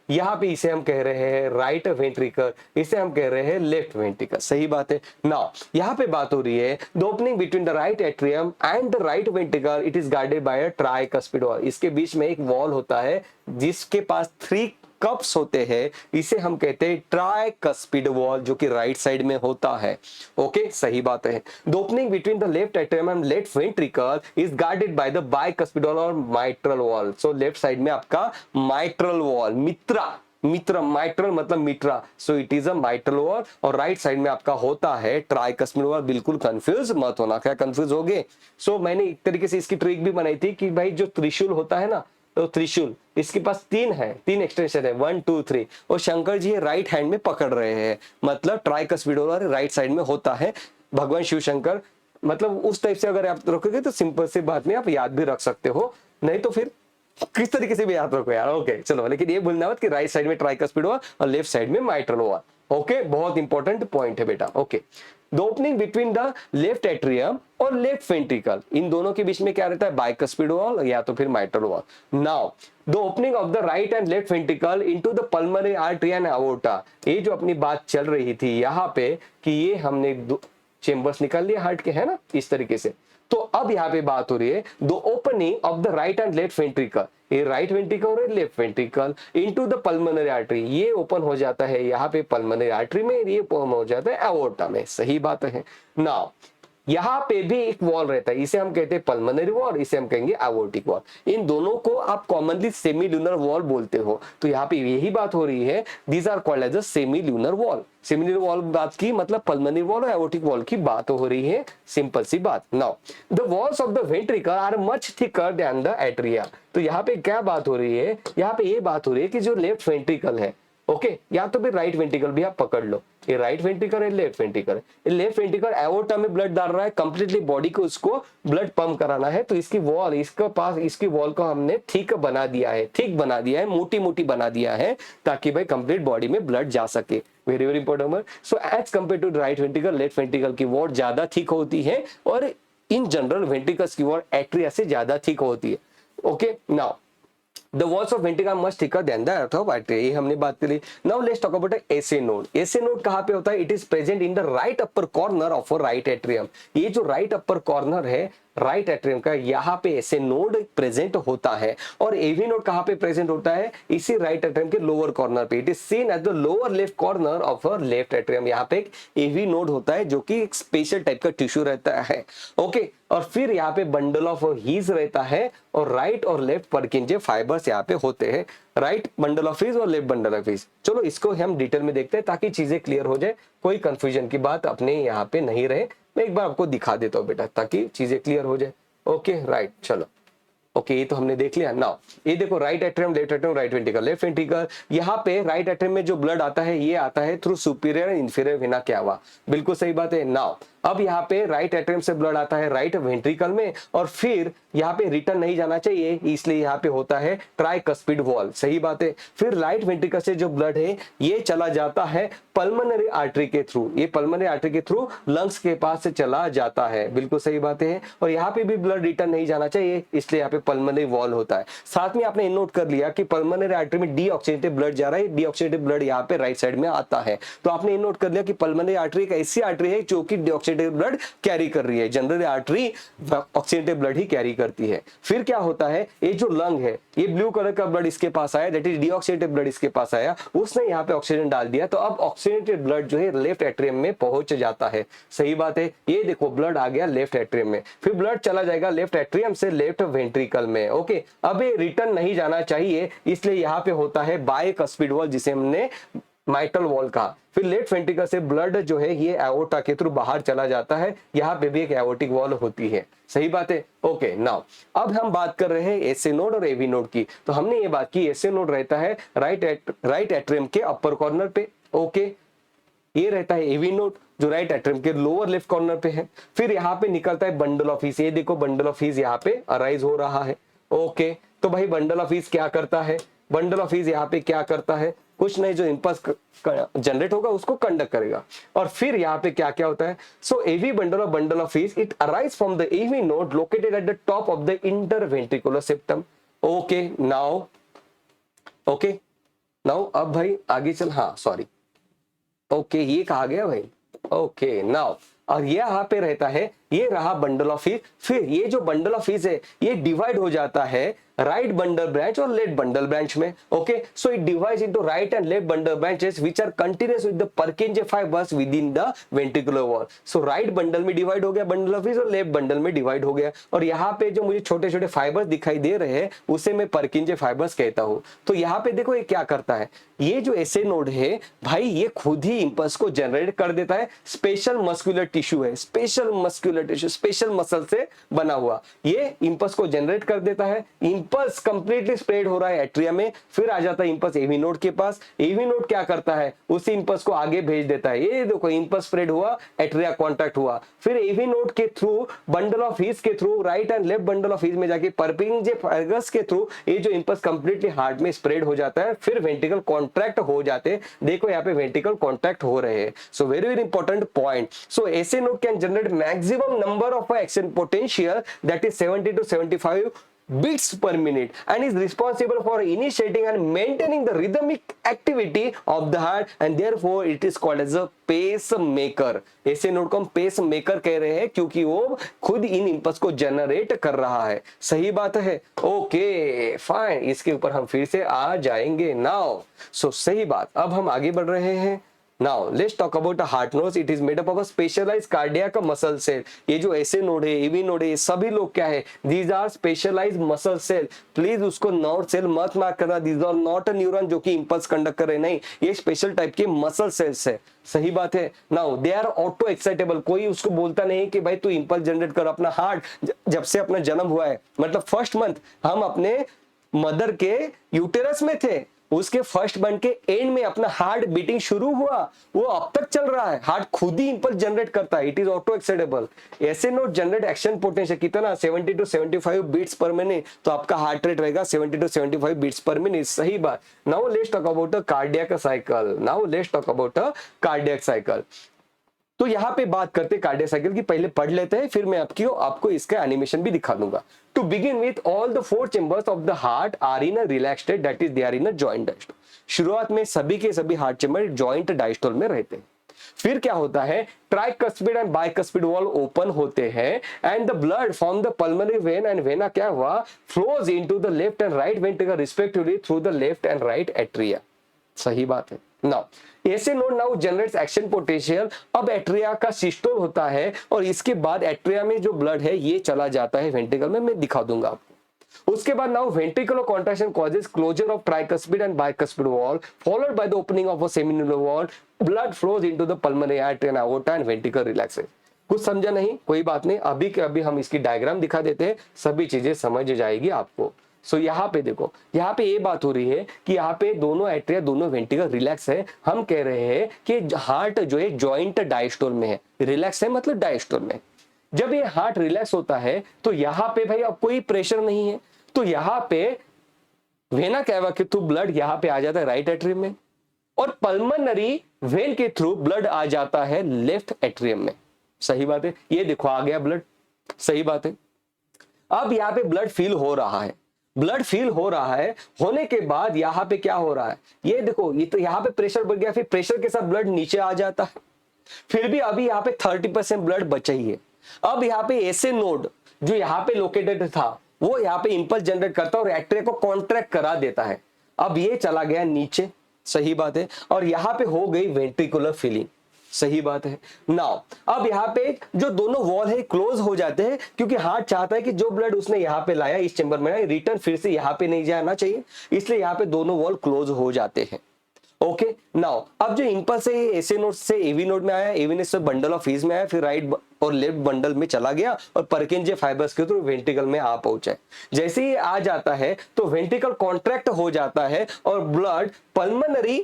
यहाँ पे इसे हम कह रहे हैं राइट वेंट्रिकल, इसे हम कह रहे हैं लेफ्ट वेंट्रिकल, सही बात है। नाउ यहाँ पे बात हो रही है the opening between the right atrium and the right ventricle it is guarded bye a tricuspid wall. इसके बीच में एक वॉल होता है जिसके पास 3 कप्स होते हैं, इसे हम कहते हैं ट्राइकस्पिड वॉल, जो कि राइट साइड में होता है। ओके, सही बात है। The opening between the left atrium and left ventricle is guarded by the bicuspid valve और mitral valve. So left side में आपका माइट्रल वॉल, माइट्रल मतलब मित्रा, so it is a mitral valve, और राइट साइड में आपका होता है ट्राइकस्पिड वॉल। बिल्कुल कंफ्यूज मत होना, क्या कंफ्यूज हो गए? सो मैंने एक तरीके से इसकी ट्रिक भी बनाई थी कि भाई जो त्रिशूल होता है ना, तो त्रिशूल इसके पास 3 है, 3 एक्सटेंशन है, 1 2 3, और शंकर जी राइट हैंड में पकड़ रहे हैं, मतलब ट्राइकस्पिड वॉल राइट साइड में होता है। भगवान शिव शंकर, मतलब उस टाइप से अगर आप रखोगे तो सिंपल सी बात में आप याद भी रख सकते हो, नहीं तो फिर किस तरीके से भी याद रखो यार। ओके चलो, लेकिन ये भूलना मत कि राइट साइड में ट्राइकस्पिड वॉल और लेफ्ट साइड में माइट्रल वॉल। ओके, बहुत इंपॉर्टेंट पॉइंट है बेटा। Okay, the opening between the left atrium और लेफ्ट वेंट्रिकल, इन दोनों के बीच में क्या रहता है? बाइकस्पिड वॉल या तो फिर mitral valve. Now the opening of the right and left ventricle into the pulmonary artery and aorta, ये जो अपनी बात चल रही थी यहाँ पे कि ये हमने चेंबर्स निकाल लिए हार्ट के, है ना, इस तरीके से। तो अब यहाँ पे बात हो रही है the opening of the right and left ventricle, ये राइट वेंट्रिकल और left ventricle into the pulmonary artery, ये ओपन हो जाता है यहाँ पे पल्मोनरी आर्टरी में, ये ओपन हो जाता है एओर्टा में, सही बात है। नाउ यहाँ पे भी एक वॉल रहता है, इसे हम कहते हैं पल्मोनरी वॉल, इसे हम कहेंगे एओर्टिक वॉल। इन दोनों को आप कॉमनली सेमी ल्यूनर वॉल बोलते हो, तो यहाँ पे यही बात हो रही है, these are called as a semi lunar valve. Semi lunar valve बात की मतलब पल्मोनरी वॉल और एओर्टिक वॉल की बात हो रही है, सिंपल सी बात। Now the walls of the ventricle are much thicker than the atria, तो यहाँ पे क्या बात हो रही है? यहाँ पे ये बात हो रही है कि जो लेफ्ट वेंट्रिकल है, ओके, या तो फिर राइट वेंट्रिकल भी आप पकड़ लो, ये राइट वेंट्रिकल है, लेफ्ट वेंट्रिकल है। लेफ्ट वेंट्रिकल एओर्टा में ब्लड डाल रहा है, कंप्लीटली बॉडी को उसको ब्लड पंप कराना है, तो इसकी वॉल, इसके पास इसकी वॉल को हमने थिक बना दिया है, मोटी मोटी बना दिया है, ताकि भाई कंप्लीट बॉडी में ब्लड जा सके। Very very important. So as compare to right ventricle, left ventricle की वॉल ज्यादा थिक होती है, और इन जनरल वेंट्रिकल्स की वॉल एट्रिया से ज्यादा थिक होती है। Okay, now The walls of ventricle are much thicker than the earth of artery, ये हमने बात करी। Now let's talk about the SA node। SA node कहाँ पे होता है? It is present in the right upper corner of a right atrium। ये जो right upper corner है राइट एट्रियम का, यहाँ पे ऐसे नोड प्रेजेंट होता है। और एवी नोड कहाँ पे प्रेजेंट होता है? इसी राइट एट्रियम के लोअर कॉर्नर पे। It is seen at the lower left corner of a left atrium. यहाँ पे एक एवी नोड होता है जो कि एक स्पेशल टाइप का टिश्यू रहता है। ओके, और फिर यहाँ पे बंडल ऑफ हीज रहता है, और राइट और लेफ्ट परकिंजे फाइबर्स यहाँ पे होते हैं। राइट बंडल ऑफ हीज और लेफ्ट बंडल ऑफ हीज। चलो इसको हम डिटेल में देखते हैं ताकि चीजें क्लियर हो जाए, कोई कंफ्यूजन की बात अपने यहाँ पे नहीं रहे। मैं एक बार आपको दिखा देता हूँ बेटा, ताकि चीजें क्लियर हो जाए। ओके राइट, चलो ओके, ये तो हमने देख लिया। नाउ ये देखो, right atrium, left atrium, right ventricle, left ventricle. यहाँ पे राइट एट्रियम में जो ब्लड आता है, ये आता है through superior and inferior vena cava. बिल्कुल सही बात है। नाउ अब यहाँ पे राइट एट्रियम से ब्लड आता है राइट वेंट्रिकल में, और फिर यहाँ पे रिटर्न नहीं जाना चाहिए, इसलिए यहाँ पे होता है ट्राइकस्पिड वॉल। सही बात है। फिर राइट वेंट्रिकल से जो ब्लड है ये चला जाता है पल्मोनरी आर्टरी के थ्रू, ये पल्मोनरी आर्टरी के थ्रू लंग्स के पास से चला जाता है। बिल्कुल सही बात है। और यहाँ पे भी ब्लड रिटर्न नहीं जाना चाहिए, इसलिए यहाँ पे पल्मोनरी वॉल होता है। साथ में आपने नोट कर लिया कि पल्मोनरी आर्टरी में डीऑक्सीजनेटेड ब्लड जा रहा है, डीऑक्सीजनेटेड ब्लड यहाँ पे राइट साइड में आता है। तो आपने नोट कर लिया कि पल्मोनरी आर्टरी एक ऐसी आर्टरी है जो कि ऑक्सीडेटिव ब्लड कैरी कर रही है। जनरली आर्टरी ऑक्सीडेटिव ब्लड ही कैरी करती है। फिर क्या होता है, ये जो लंग है, ये ब्लू कलर का ब्लड इसके पास आया, दैट इज डीऑक्सीडेटिव ब्लड इसके पास आया, उसने यहाँ पे ऑक्सीजन डाल दिया, तो अब ऑक्सीडेटेड ब्लड जो है लेफ्ट एट्रियम में पहुंच जाता है। सही बात है, ये देखो ब्लड आ गया लेफ्ट एट्रियम में, फिर ब्लड चला जाएगा लेफ्ट एट्रियम से लेफ्ट वेंट्रिकल में। ओके, अब ये रिटर्न नहीं जाना चाहिए, इसलिए यहाँ पे होता है बाइकस्पिड वॉल, जिसे हमने माइटल वॉल कहा। फिर लेफ्ट वेंट्रिकल से ब्लड जो है ये एओर्टा के थ्रू बाहर चला जाता है, यहाँ पे भी एक एओर्टिक वॉल होती है। सही बात है। ओके, नाउ अब हम बात कर रहे हैं एसए नोड और एवी नोड की। तो हमने ये बात की, एसए नोड रहता है राइट एट्रियम के अपर कॉर्नर पे। ओके, ये रहता है एवी नोड जो राइट एट्रियम के लोअर लेफ्ट कॉर्नर पे है। फिर यहाँ पे निकलता है बंडल ऑफ हीस, ये देखो बंडल ऑफ हीस यहाँ पे अराइज हो रहा है। ओके, तो भाई बंडल ऑफ हीस क्या करता है, बंडल ऑफ हीस यहाँ पे क्या करता है, कुछ नहीं, जो इंपल्स जनरेट होगा उसको कंडक्ट करेगा। और फिर यहाँ पे क्या क्या होता है, so AV bundle of His it arise from the AV node located at the top of the interventricular septum. Okay now, okay now अब भाई आगे चल, हाँ सॉरी, ओके ये कहा गया भाई। ओके नाउ, और ये यहाँ पे रहता है, ये रहा बंडल ऑफ हीस। फिर ये जो बंडल ऑफ हीस है ये डिवाइड हो जाता है राइट बंडल ब्रांच और लेफ्ट बंडल ब्रांच में। Okay, so it divides into right and left bundle branches which are continuous with the Purkinje fibres within the ventricular wall. So right bundle में divide हो गया bundle of His और left bundle में divide हो गया। और यहाँ पे जो मुझे छोटे छोटे फाइबर्स दिखाई दे रहे हैं उसे मैं परकिंजे फाइबर्स कहता हूँ। तो यहाँ पे देखो ये क्या करता है, ये जो एसए नोड है भाई ये खुद ही इंपल्स को जनरेट कर देता है। स्पेशल मस्कुलर टिश्यू है, special muscular tissue, special muscle से बना हुआ, ये इंपल्स को जनरेट कर देता है। इंपल्स कंप्लीटली स्प्रेड हो रहा है एट्रिया में, फिर आ जाता है इंपल्स एवी नोड के पास। एवी नोड क्या करता है, उसी इंपल्स को आगे भेज देता है। ये देखो इंपल्स स्प्रेड हुआ, एट्रिया कांटेक्ट हुआ, फिर एवी नोड के थ्रू बंडल ऑफ हीस के through right and left bundle of his में जाके परपिंजे फाइबर्स के थ्रू ये जो इंपल्स कंप्लीटली हार्ट में स्प्रेड हो जाता है। फिर वेंट्रिकल कॉन्ट्रैक्ट हो जाते, देखो यहाँ पे वेंट्रिकल कॉन्ट्रैक्ट हो रहे हैं। सो very very important point. So SA node can generate maximum number of action potential that is 70 to 75 beats per minute and is responsible for initiating and maintaining the rhythmic activity of the heart and therefore it is called as a pacemaker। ऐसे node को हम pacemaker कह रहे हैं क्योंकि वो खुद इन impulse को जनरेट कर रहा है। सही बात है। ओके फाइन, इसके ऊपर हम फिर से आ जाएंगे नाउ। सो सही बात, अब हम आगे बढ़ रहे हैं। Now let's talk about a heart node. It is made up of a specialized cardiac muscle cell। ये जो ऐसे नोड है, एवी नोड है, ये सभी लोग क्या है, these are specialized muscle cell। Please उसको नर्व सेल मत मार्क करना, these are not a neuron जो कि इंपल्स कंडक्ट कर रहे, नहीं, ये स्पेशल टाइप के मसल सेल्स है। सही बात है। Now they are auto excitable, कोई उसको बोलता नहीं कि भाई तू इंपल्स जनरेट कर। अपना हार्ट जब से अपना जन्म हुआ है, मतलब फर्स्ट मंथ हम अपने मदर के यूटेरस में थे, उसके फर्स्ट मंथ के एंड में अपना हार्ट बीटिंग शुरू हुआ, वो अब तक चल रहा है। हार्ट खुद ही इंपल्स जनरेट करता है, इट इज ऑटो एक्साइटेबल। ऐसे नोट जनरेट एक्शन पोटेंशियल कितना, 70 to 75 बीट्स पर मिनट, तो आपका हार्ट रेट रहेगा 70 to 75 बीट्स पर मिनट। सही बात। Now let's talk about a cardiac cycle. Now let's talk about a cardiac cycle. तो यहाँ पे बात करते हैं कार्डियक साइकिल की, पहले पढ़ लेते हैं, फिर मैं आपको इसका एनिमेशन भी दिखा दूंगा। To begin with, all the 4 chambers of the heart are in a relax state, that is they are in a joint diastole. शुरुआत में सभी के सभी हार्ट चेंबर जॉइंट डायस्टोल में रहते हैं। फिर क्या होता है, tricuspid and bicuspid valve open होते हैं and the blood from the pulmonary vein and vena क्या हुआ, flows into the left and right ventricle respectively through the left and right atria. सही बात है। नाउ ऐसे node now generates action potential. अब atria का सिस्टोल होता है और इसके बाद एट्रिया में जो ब्लड है ये चला जाता है वेंट्रिकल में, मैं दिखा दूंगा आपको। उसके बाद now ventricular contraction causes closure of tricuspid and bicuspid valve followed by the opening of a semilunar valve, blood flows into the pulmonary artery and aorta and ventricle relaxes. कुछ समझा नहीं, कोई बात नहीं, अभी के अभी हम इसकी डायग्राम दिखा देते हैं, सभी चीजें समझ जाएगी आपको। सो यहाँ पे देखो, यहाँ पे ये बात हो रही है कि यहाँ पे दोनों एट्रिया दोनों वेंट्रिकल रिलैक्स है। हम कह रहे हैं कि हार्ट जो है जॉइंट डायस्टोल में है, रिलैक्स है मतलब डायस्टोल में। जब ये हार्ट रिलैक्स होता है तो यहाँ पे भाई अब कोई प्रेशर नहीं है, तो यहाँ पे वेना कैवा के थ्रू ब्लड यहाँ पे आ जाता है राइट एट्रियम में और पल्मोनरी वेन के थ्रू ब्लड आ जाता है लेफ्ट एट्रियम में। सही बात है। ये देखो आ गया ब्लड। सही बात है। अब यहाँ पे ब्लड फील हो रहा है, ब्लड फील हो रहा है, होने के बाद यहाँ पे क्या हो रहा है, ये देखो, ये तो यहाँ पे प्रेशर बढ़ गया, फिर प्रेशर के साथ ब्लड नीचे आ जाता है। फिर भी अभी यहाँ पे 30% ब्लड बचा ही है। अब यहाँ पे ऐसे नोड जो यहाँ पे लोकेटेड था वो यहाँ पे इंपल्स जनरेट करता है और एट्रिया को कॉन्ट्रैक्ट करा देता है। अब ये चला गया नीचे, सही बात है, और यहाँ पे हो गई वेंट्रिकुलर फिलिंग, सही बात है। नाउ अब यहाँ पे जो दोनों वॉल है क्लोज हो जाते हैं क्योंकि हार्ट चाहता है कि जो ब्लड उसने यहाँ पे लाया इस चेंबर में रिटर्न फिर से यहाँ पे नहीं जाना चाहिए, इसलिए यहाँ पे दोनों वॉल क्लोज हो जाते हैं। ओके नाउ अब जो इंपल्स है एसए नोड से एवी नोड में आया, एवी नोड से बंडल ऑफ हीज में आया, फिर राइट और लेफ्ट बंडल में चला गया और परकिंजे फाइबर्स के थ्रू वेंट्रिकल में आ पहुंचा है। जैसे ही आ जाता है तो वेंट्रिकल कॉन्ट्रैक्ट हो जाता है और ब्लड पल्मोनरी,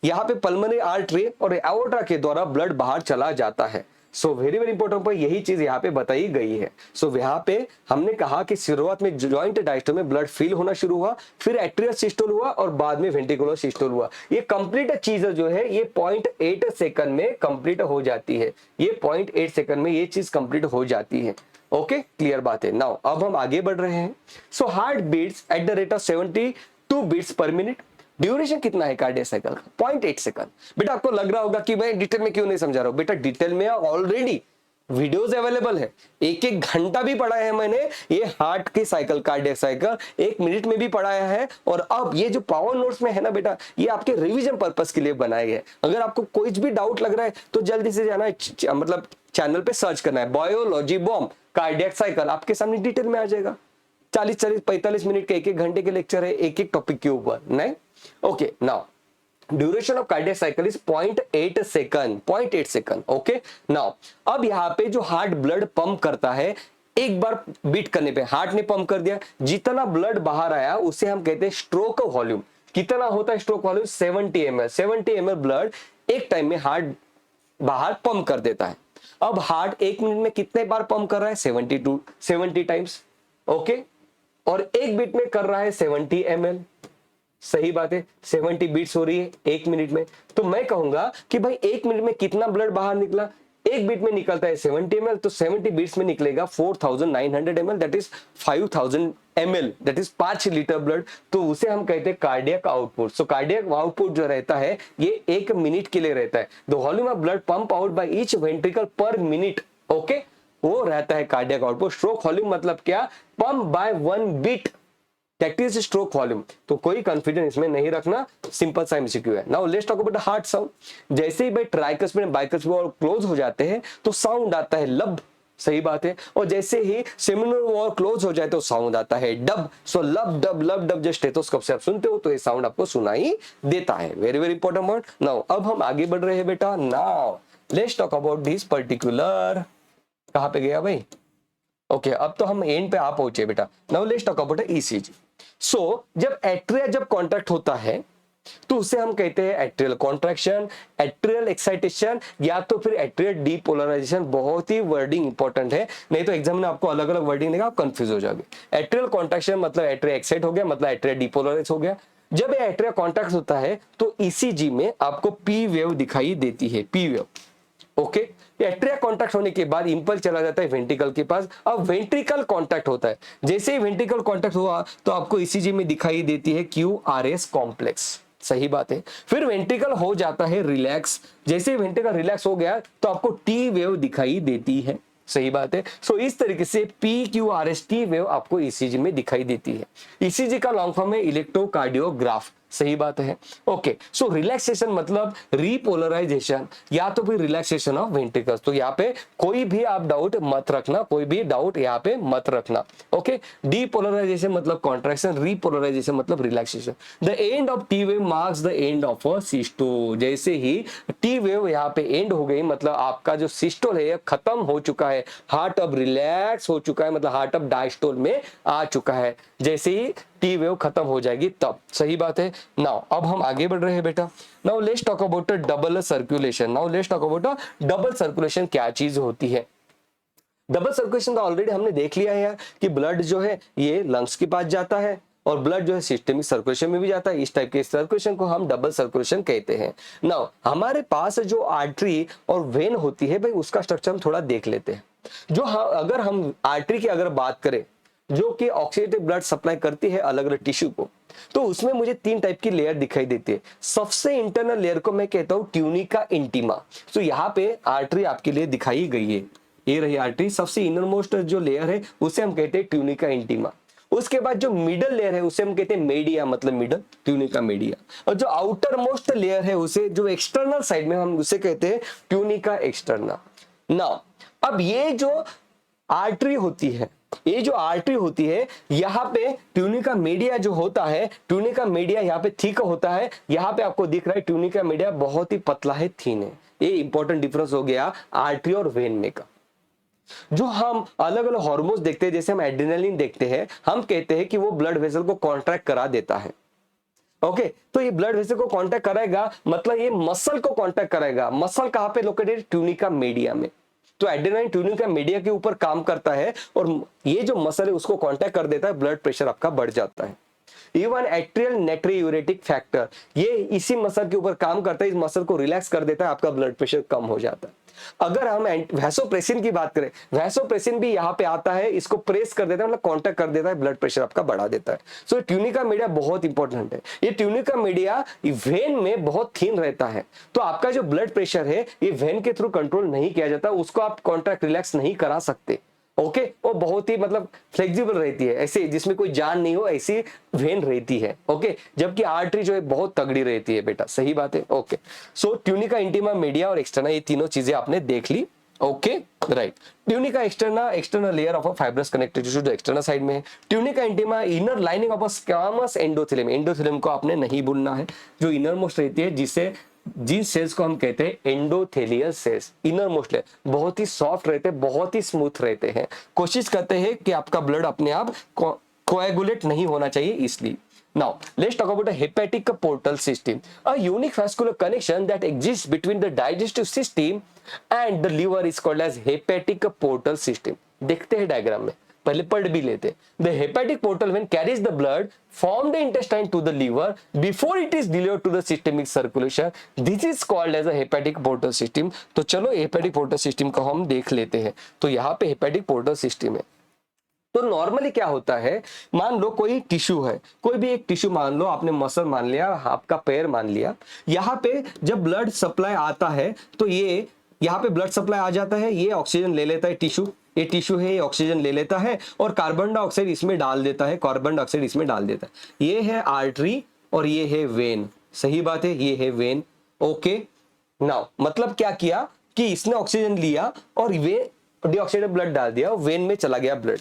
यहाँ पे पल्मोनरी आर्टरी और एओर्टा के द्वारा ब्लड बाहर चला जाता है। सो वेरी वेरी इंपॉर्टेंट पर यही चीज यहाँ पे बताई गई है। सो यहाँ पे हमने कहा कि शुरुआत में जॉइंट डायस्टोल में ब्लड फिल होना शुरू हुआ, फिर एट्रियल सिस्टोल हुआ और बाद में वेंट्रिकुलर सिस्टोल हुआ। ये कंप्लीट चीज जो है ये 0.8 सेकंड में कंप्लीट हो जाती है। ये 0.8 सेकंड में ये चीज कंप्लीट हो जाती है। ओके क्लियर बात है। नाउ अब हम आगे बढ़ रहे हैं। So heart beats at the rate of 72 beats per minute. Duration कितना है कार्डियक साइकिल का? 0.8 सेकंड। बेटा आपको लग रहा होगा कि मैं डिटेल में क्यों नहीं समझा रहा हूं। बेटा डिटेल में ऑलरेडी वीडियोस अवेलेबल है, एक एक घंटा भी पढ़ाया है मैंने ये हार्ट की साइकिल, कार्डियक साइकिल 1 मिनट में भी पढ़ाया है। और अब ये जो पावर नोट्स में है ना बेटा, ये आपके रिवीजन पर्पस के लिए बनाए गए। अगर आपको कोई भी डाउट लग रहा है तो जल्दी से जाना है मतलब चैनल पे सर्च करना है बायोलॉजी बॉम्ब कार्डियक साइकिल, आपके सामने डिटेल में आ जाएगा। 40-45 मिनट के, 1-1 घंटे के लेक्चर है एक एक टॉपिक के ऊपर। नहीं okay now duration of cardiac cycle is 0.8 second, 0.8 second. Okay now अब यहाँ पे जो हार्ट ब्लड पंप करता है, एक बार बीट करने पे हार्ट ने पंप कर दिया, जितना ब्लड बाहर आया उसे हम कहते हैं स्ट्रोक वॉल्यूम। कितना होता है stroke volume? 70 ml। 70 ml blood एक टाइम में हार्ट बाहर पंप कर देता है। अब हार्ट 1 मिनट में कितने बार पंप कर रहा है? 70 टाइम्स। ओके और एक बीट में कर रहा है 70 ml। सही बात है, 70 बीट्स हो रही है 1 मिनट में। तो मैं कहूंगा कि भाई 1 मिनट में कितना ब्लड बाहर निकला? एक बीट में निकलता है 70 ml, तो 70 बीट्स में निकलेगा 4900 ml, that is 5000 ml, that is 5 litre blood. तो उसे हम कहते हैं कार्डियक आउटपुट। सो कार्डियक आउटपुट जो रहता है ये 1 मिनट के लिए रहता है। The volume of blood pump out by each ventricle per minute, okay, वो रहता है कार्डियक आउटपुट। स्ट्रोक वॉल्यूम मतलब क्या? Pump by 1 beat, that is stroke volume. तो कोई कंफ्यूजन इसमें नहीं रखना, सिंपल सा एमसीक्यू है। Now let's talk about heart sound. जैसे ही भाई ट्राइकस्पिड बाइकस्पिड और क्लोज हो जाते हैं तो साउंड आता है लब, सही बात है। और जैसे ही सेमिनल वॉल क्लोज हो जाए तो साउंड आता है डब। सो लब डब जो स्टेथोस्कोप से आप सुनते हो तो ये साउंड आपको सुनाई देता है। Very very important word. Now अब हम आगे बढ़ रहे हैं बेटा। Now let's talk about this particular, कहां पे गया भाई? ओके अब तो हम एंड पे आ पहुंचे बेटा। Now let's talk about ECG. So जब एट्रिया जब कॉन्ट्रैक्ट होता है तो उसे हम कहते हैं एट्रियल कॉन्ट्रैक्शन, एट्रियल एक्साइटेशन या तो फिर एट्रियल डीपोलराइजेशन। बहुत ही वर्डिंग इंपॉर्टेंट है, नहीं तो एग्जाम में आपको अलग अलग वर्डिंग देगा, आप कंफ्यूज हो जाओगे। एट्रियल कॉन्ट्रैक्शन मतलब एट्रिया एक्साइट हो गया, मतलब एट्रिया डीपोलराइज हो गया। जब एट्रिया कॉन्ट्रैक्ट होता है तो ईसीजी में आपको पी वेव दिखाई देती है, P wave. Okay atria contract होने के बाद इंपल्स चला जाता है वेंट्रिकल के पास। अब वेंट्रिकल कॉन्ट्रैक्ट होता है, जैसे ही वेंट्रिकल कॉन्ट्रैक्ट हुआ तो आपको ईसीजी में दिखाई देती है क्यूआरएस कॉम्प्लेक्स, सही बात है। फिर वेंट्रिकल हो जाता है रिलैक्स, जैसे ही वेंट्रिकल रिलैक्स हो गया तो आपको टी वेव दिखाई देती है, सही बात है। सो इस तरीके से PQRS टी वेव आपको ईसीजी में दिखाई देती है। ईसीजी का लॉन्ग फॉर्म है इलेक्ट्रोकार्डियोग्राफ, सही बात है। ओके सो रिलैक्सेशन मतलब रीपोलराइजेशन या तो फिर रिलैक्सेशन ऑफ वेंट्रिकल्स। तो यहाँ पे कोई भी आप डाउट मत रखना, कोई भी डाउट यहाँ पे मत रखना। ओके डीपोलराइजेशन मतलब कॉन्ट्रैक्शन, रीपोलराइजेशन मतलब relaxation. The end of T wave marks the end of a systole. जैसे ही टी वेव यहाँ पे एंड हो गई मतलब आपका जो सिस्टोल है खत्म हो चुका है, हार्ट अब रिलैक्स हो चुका है, मतलब हार्ट अब डायस्टोल में आ चुका है। जैसे ही टी वेव खत्म हो जाएगी तब, सही बात है। नाउ अब हम आगे बढ़ रहे हैं बेटा। Now let's talk about double circulation. Now let's talk about double circulation क्या चीज होती है। डबल सर्कुलेशन तो ऑलरेडी हमने देख लिया है कि ब्लड जो है ये लंग्स के पास जाता है और ब्लड जो है सिस्टमिक सर्कुलेशन में भी जाता है। इस टाइप के सर्कुलेशन को हम डबल सर्कुलेशन कहते हैं। नाउ हमारे पास जो आर्टरी और वेन होती है भाई उसका स्ट्रक्चर हम थोड़ा देख लेते हैं। जो अगर हम आर्टरी की अगर बात करें जो कि ऑक्सीडेटिव ब्लड सप्लाई करती है अलग अलग टिश्यू को, तो उसमें मुझे 3 टाइप की लेयर दिखाई देती है। सबसे इंटरनल लेयर को मैं कहता हूं ट्यूनिका इंटीमा। तो यहाँ पे आर्टरी आपके लिए दिखाई गई है, ये रही आर्टरी। सबसे इनर मोस्ट जो लेयर है उसे हम कहते हैं ट्यूनिका इंटीमा। उसके बाद जो मिडल लेयर है उसे हम कहते हैं मीडिया, मतलब मिडल, ट्यूनिका मीडिया। और जो आउटर मोस्ट लेयर है उसे, जो एक्सटर्नल साइड में, हम उसे कहते हैं ट्यूनिका एक्सटर्ना। नाउ अब ये जो आर्टरी होती है, ये जो आर्टरी होती है, यहाँ पे ट्यूनिका मीडिया जो होता है, ट्यूनिका मीडिया यहाँ पे थिक होता है। यहाँ पे आपको दिख रहा है ट्यूनिका मीडिया बहुत ही पतला है, थीन है। ये इंपॉर्टेंट डिफरेंस हो गया आर्टरी और वेन में का। जो हम अलग अलग हार्मोन्स देखते हैं, जैसे हम एड्रेनालिन देखते हैं, हम कहते हैं कि वो ब्लड वेसल को कॉन्ट्रैक्ट करा देता है। ओके, तो ये ब्लड वेसल को कॉन्टैक्ट कराएगा, मतलब ये मसल को कॉन्टैक्ट कराएगा। मसल कहां पे लोकेटेड? ट्यूनिका मीडिया में। तो एड्रेनालिन ट्यूनिका मीडिया के ऊपर काम करता है और ये जो मसल है उसको कॉन्टैक्ट कर देता है, ब्लड प्रेशर आपका बढ़ जाता है। इवन एट्रियल नेट्रियूरेटिक फैक्टर ये इसी मसल के ऊपर काम करता है, इस मसल को रिलैक्स कर देता है, आपका ब्लड प्रेशर कम हो जाता है। अगर हम वैसोप्रेसिन की बात करें, वैसोप्रेसिन भी यहाँ पे आता है, इसको प्रेस कर देता है, मतलब कांटेक्ट कर देता है, ब्लड प्रेशर आपका बढ़ा देता है। सो ट्यूनिका मीडिया बहुत इंपॉर्टेंट है। ये ट्यूनिका मीडिया वेन में बहुत थिन रहता है, तो आपका जो ब्लड प्रेशर है ये वेन के थ्रू कंट्रोल नहीं किया जाता, उसको आप कॉन्ट्रैक्ट रिलैक्स नहीं करा सकते। ओके, वो बहुत ही मतलब फ्लेक्सिबल रहती है, ऐसे जिसमें कोई जान नहीं हो ऐसी वेन रहती है। ओके, जबकि आर्टरी जो है बहुत तगड़ी रहती है बेटा, सही बात है। Okay, so tunica intima, media और एक्सटर्ना, ये तीनों चीजें आपने देख ली। Okay, right. Tunica externa, external layer of a fibrous connective tissue जो एक्सटर्नल साइड में है। Tunica intima, inner lining of a squamous endothelium. Endothelium को आपने नहीं भूलना है, जो इनर मोस्ट रहती है, जिसे जिन सेल्स को हम कहते हैं endothelial cells. Inner most layer बहुत ही सॉफ्ट रहते हैं, बहुत ही स्मूथ रहते हैं, कोशिश करते हैं कि आपका ब्लड अपने आप कोएगुलेट नहीं होना चाहिए, इसलिए। Now, let's talk about a hepatic portal system, a unique vascular connection that exists between the digestive system and the liver is called as hepatic portal system. देखते हैं डायग्राम में, पहले पढ़ भी लेते। The hepatic portal when carries the blood from the intestine to the liver before it is delivered to the systemic circulation, this is called as a hepatic portal system. तो चलो hepatic portal system को हम देख लेते हैं। तो यहाँ पे hepatic portal system है। तो नॉर्मली क्या होता है, मान लो कोई टिश्यू है, कोई भी एक टिश्यू मान लो, आपने मसल मान लिया, आपका पैर मान लिया, यहाँ पे जब ब्लड सप्लाई आता है तो ये यहाँ पे ब्लड सप्लाई आ जाता है, ये ऑक्सीजन ले लेता है टिश्यू, ये टिश्यू है, ये ऑक्सीजन ले लेता है और कार्बन डाइऑक्साइड इसमें डाल देता है, कार्बन डाइऑक्साइड इसमें डाल देता है। ये है आर्टरी और ये है वेन, सही बात है, ये है वेन। ओके, नाउ मतलब क्या किया कि इसने ऑक्सीजन लिया और वे डीऑक्साइड ब्लड डाल दिया और वेन में चला गया ब्लड।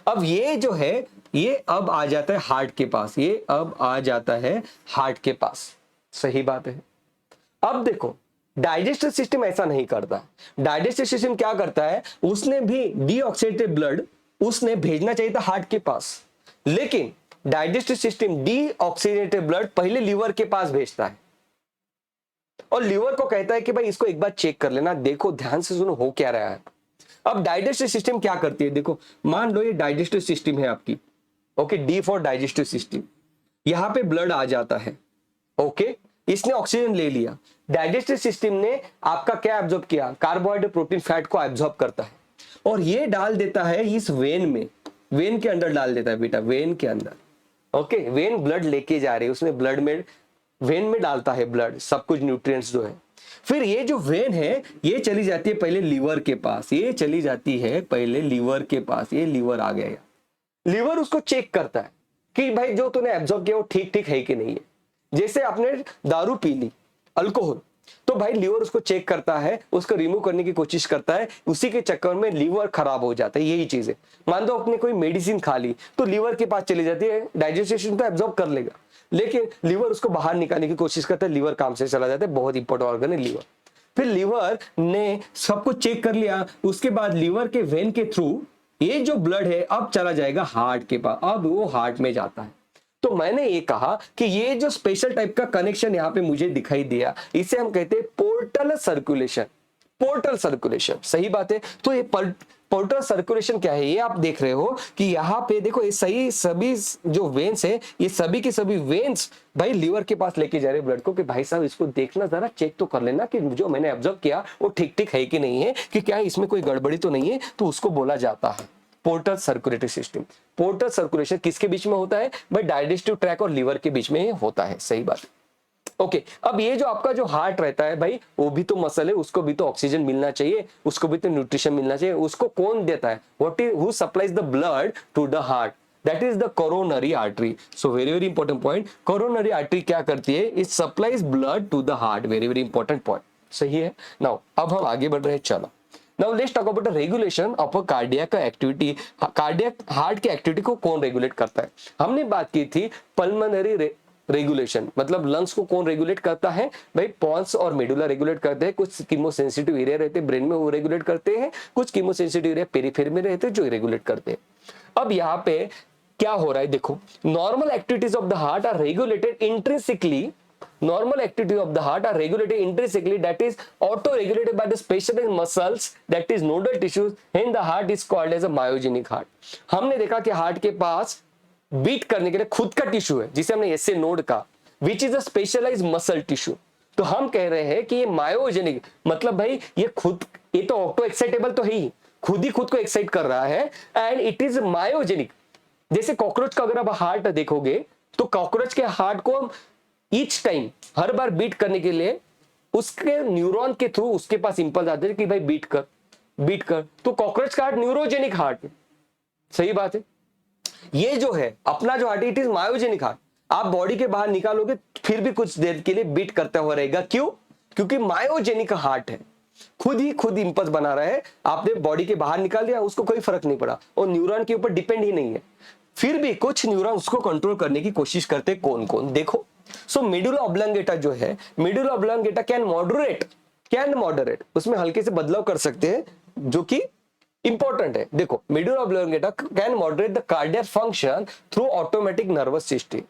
अब ये जो है ये अब आ जाता है हार्ट के पास, ये अब आ जाता है हार्ट के पास, सही बात है। अब देखो डाइजेस्टिव सिस्टम ऐसा नहीं करता। डाइजेस्टिव सिस्टम क्या करता है, उसने भी डीऑक्सीडेटेड ब्लड उसने भेजना चाहिए था हार्ट के पास, लेकिन डाइजेस्टिव सिस्टम डीऑक्सीडेटेड ब्लड पहले लीवर के पास भेजता है और लीवर को कहता है कि भाई इसको एक बार चेक कर लेना, देखो ध्यान से सुनो हो क्या रहा है। अब डाइजेस्टिव सिस्टम क्या करती है, देखो मान लो ये डाइजेस्टिव सिस्टम है आपकी। Okay, D for digestive system. यहां पे ब्लड आ जाता है, ओके, इसने ऑक्सीजन ले लिया, डाइजेस्टिव सिस्टम ने आपका क्या एब्जॉर्ब किया, कार्बोहाइड्रेट प्रोटीन फैट को एब्जॉर्ब करता है और ये डाल देता है इस वेन में, वेन के अंदर डाल देता है बेटा, वेन के अंदर। ओके, वेन ब्लड लेके जा रही है, उसमें ब्लड में वेन में डालता है ब्लड, सब कुछ न्यूट्रिएंट्स जो है। फिर ये जो वेन है ये चली जाती है पहले लीवर के पास, ये चली जाती है पहले लीवर के पास, ये लीवर आ गया। लीवर उसको चेक करता है कि भाई जो तूने एब्जॉर्ब किया वो ठीक ठीक है कि नहीं है। जैसे आपने दारू पी ली, अल्कोहल, तो भाई लीवर उसको चेक करता है, उसको रिमूव करने की कोशिश करता है, उसी के चक्कर में लीवर खराब हो जाता है। यही चीज है, मान लो आपने कोई मेडिसिन खा ली तो लीवर के पास चली जाती है, डाइजेस्टिव तो एब्जॉर्ब कर लेगा लेकिन लीवर उसको बाहर निकालने की कोशिश करता है, लीवर काम से चला जाता है, बहुत इंपॉर्टेंट ऑर्गन है लीवर। फिर लीवर ने सब कुछ चेक कर लिया, उसके बाद लीवर के वेन के थ्रू ये जो ब्लड है अब चला जाएगा हार्ट के पास, अब वो हार्ट में जाता है। तो मैंने ये कहा कि ये जो स्पेशल टाइप का कनेक्शन यहाँ पे मुझे दिखाई दिया, इसे हम कहते हैं पोर्टल सर्कुलेशन। पोर्टल सर्कुलेशन, सही बात है। तो ये पोर्टल सर्कुलेशन क्या है, ये आप देख रहे हो कि यहाँ पे देखो ये सही सभी जो वेन्स है, ये सभी के सभी वेन्स भाई लीवर के पास लेके जा रहे ब्लड को कि भाई साहब इसको देखना, जरा चेक तो कर लेना कि जो मैंने ऑब्जर्व किया वो ठीक ठीक है कि नहीं है, कि क्या इसमें कोई गड़बड़ी तो नहीं है, तो उसको बोला जाता है। Portal circulatory system. Portal circulation किसके बीच में होता है भाई? डाइजेस्टिव ट्रैक और लीवर के बीच में होता है। सही बात। ओके अब ये जो आपका जो हार्ट रहता है भाई, वो भी तो मसल है, उसको भी तो ऑक्सीजन मिलना चाहिए, उसको भी तो न्यूट्रिशन मिलना चाहिए। उसको कौन देता है? What is who supplies the blood to the heart? That is the coronary artery. So very very important point, coronary artery क्या करती है? It supplies blood to the heart. Very very important point. सही है। Now अब हम आगे बढ़ रहे हैं। चलो now let's talk about the regulation of a cardiac activity. Cardiac heart की एक्टिविटी को कौन रेगुलेट करता है? हमने बात की थी पल्मोनरी रेगुलेशन, मतलब लंग्स को कौन रेगुलेट करता है भाई? पॉन्स और मेडुला रेगुलेट करते हैं। कुछ कीमोसेंसिटिव एरिया रहते हैं ब्रेन में, वो रेगुलेट करते हैं। कुछ कीमोसेंसिटिव एरिया पेरिफेरी में रहते हैं जो रेगुलेट करते हैं। अब यहाँ पे क्या हो रहा है देखो, normal activities of the heart are regulated intrinsically. Normal activity of the heart are regulated intrinsically, that is auto-regulated by the specialized muscles, that is nodal tissues. Hence the heart is called as a myogenic heart. हमने देखा कि heart के पास beat करने के लिए खुद का tissue है, जिसे हमने ऐसे नोड का, which is a specialised muscle tissue. तो हम कह रहे हैं कि ये मायोजेनिक, मतलब भाई ये खुद, ये तो ऑटो एक्साइटेबल तो है ही, खुद ही खुद को एक्साइट कर रहा है, एंड इट इज मायोजेनिक। जैसे कॉकरोच का अगर आप हार्ट देखोगे तो कॉकरोच के हार्ट को ईच टाइम, हर बार बीट करने के लिए उसके न्यूरॉन के थ्रू उसके पास इंपल्स आते हैं कि भाई बीट कर, बीट कर। तो कॉकरोच का हार्ट न्यूरोजेनिक हार्ट है। सही बात है। ये जो है अपना जो heart, it is myogenic heart. आप बॉडी के बाहर निकालोगे फिर भी कुछ देर के लिए बीट करता हुआ रहेगा। क्यों? क्योंकि मायोजेनिक हार्ट है, खुद इंपल्स बना रहा है। आपने बॉडी के बाहर निकाल दिया, उसको कोई फर्क नहीं पड़ा, और न्यूरॉन के ऊपर डिपेंड ही नहीं है। फिर भी कुछ न्यूरॉन उसको कंट्रोल करने की कोशिश करते। कौन कौन? देखो, सो मेडुला ऑब्लांगेटा जो है, मेडुला ऑब्लांगेटा कैन मॉडरेट, उसमें हल्के से बदलाव कर सकते हैं जो कि इंपॉर्टेंट है। देखो, medulla oblongata can moderate the cardiac function through automatic nervous system.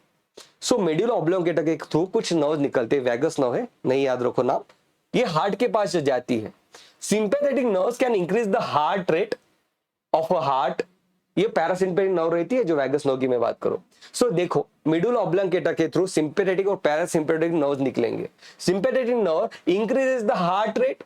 So medulla oblongata के थ्रू कुछ नर्व निकलते हैं, वैगस नर्व है, नहीं याद रखो नाम, ये हार्ट के पास जाती है। Sympathetic nerves can increase the heart rate of a heart. ये पैरासिम्पैथेटिक नर्व रहती है, जो वैगस नर्व की मैं बात करूं। सो देखो, मेडुला ऑब्लांगेटा के थ्रू सिंपैथेटिक और पैरासिम्पैथेटिक नर्व्स निकलेंगे। Sympathetic nerve increases the heart rate,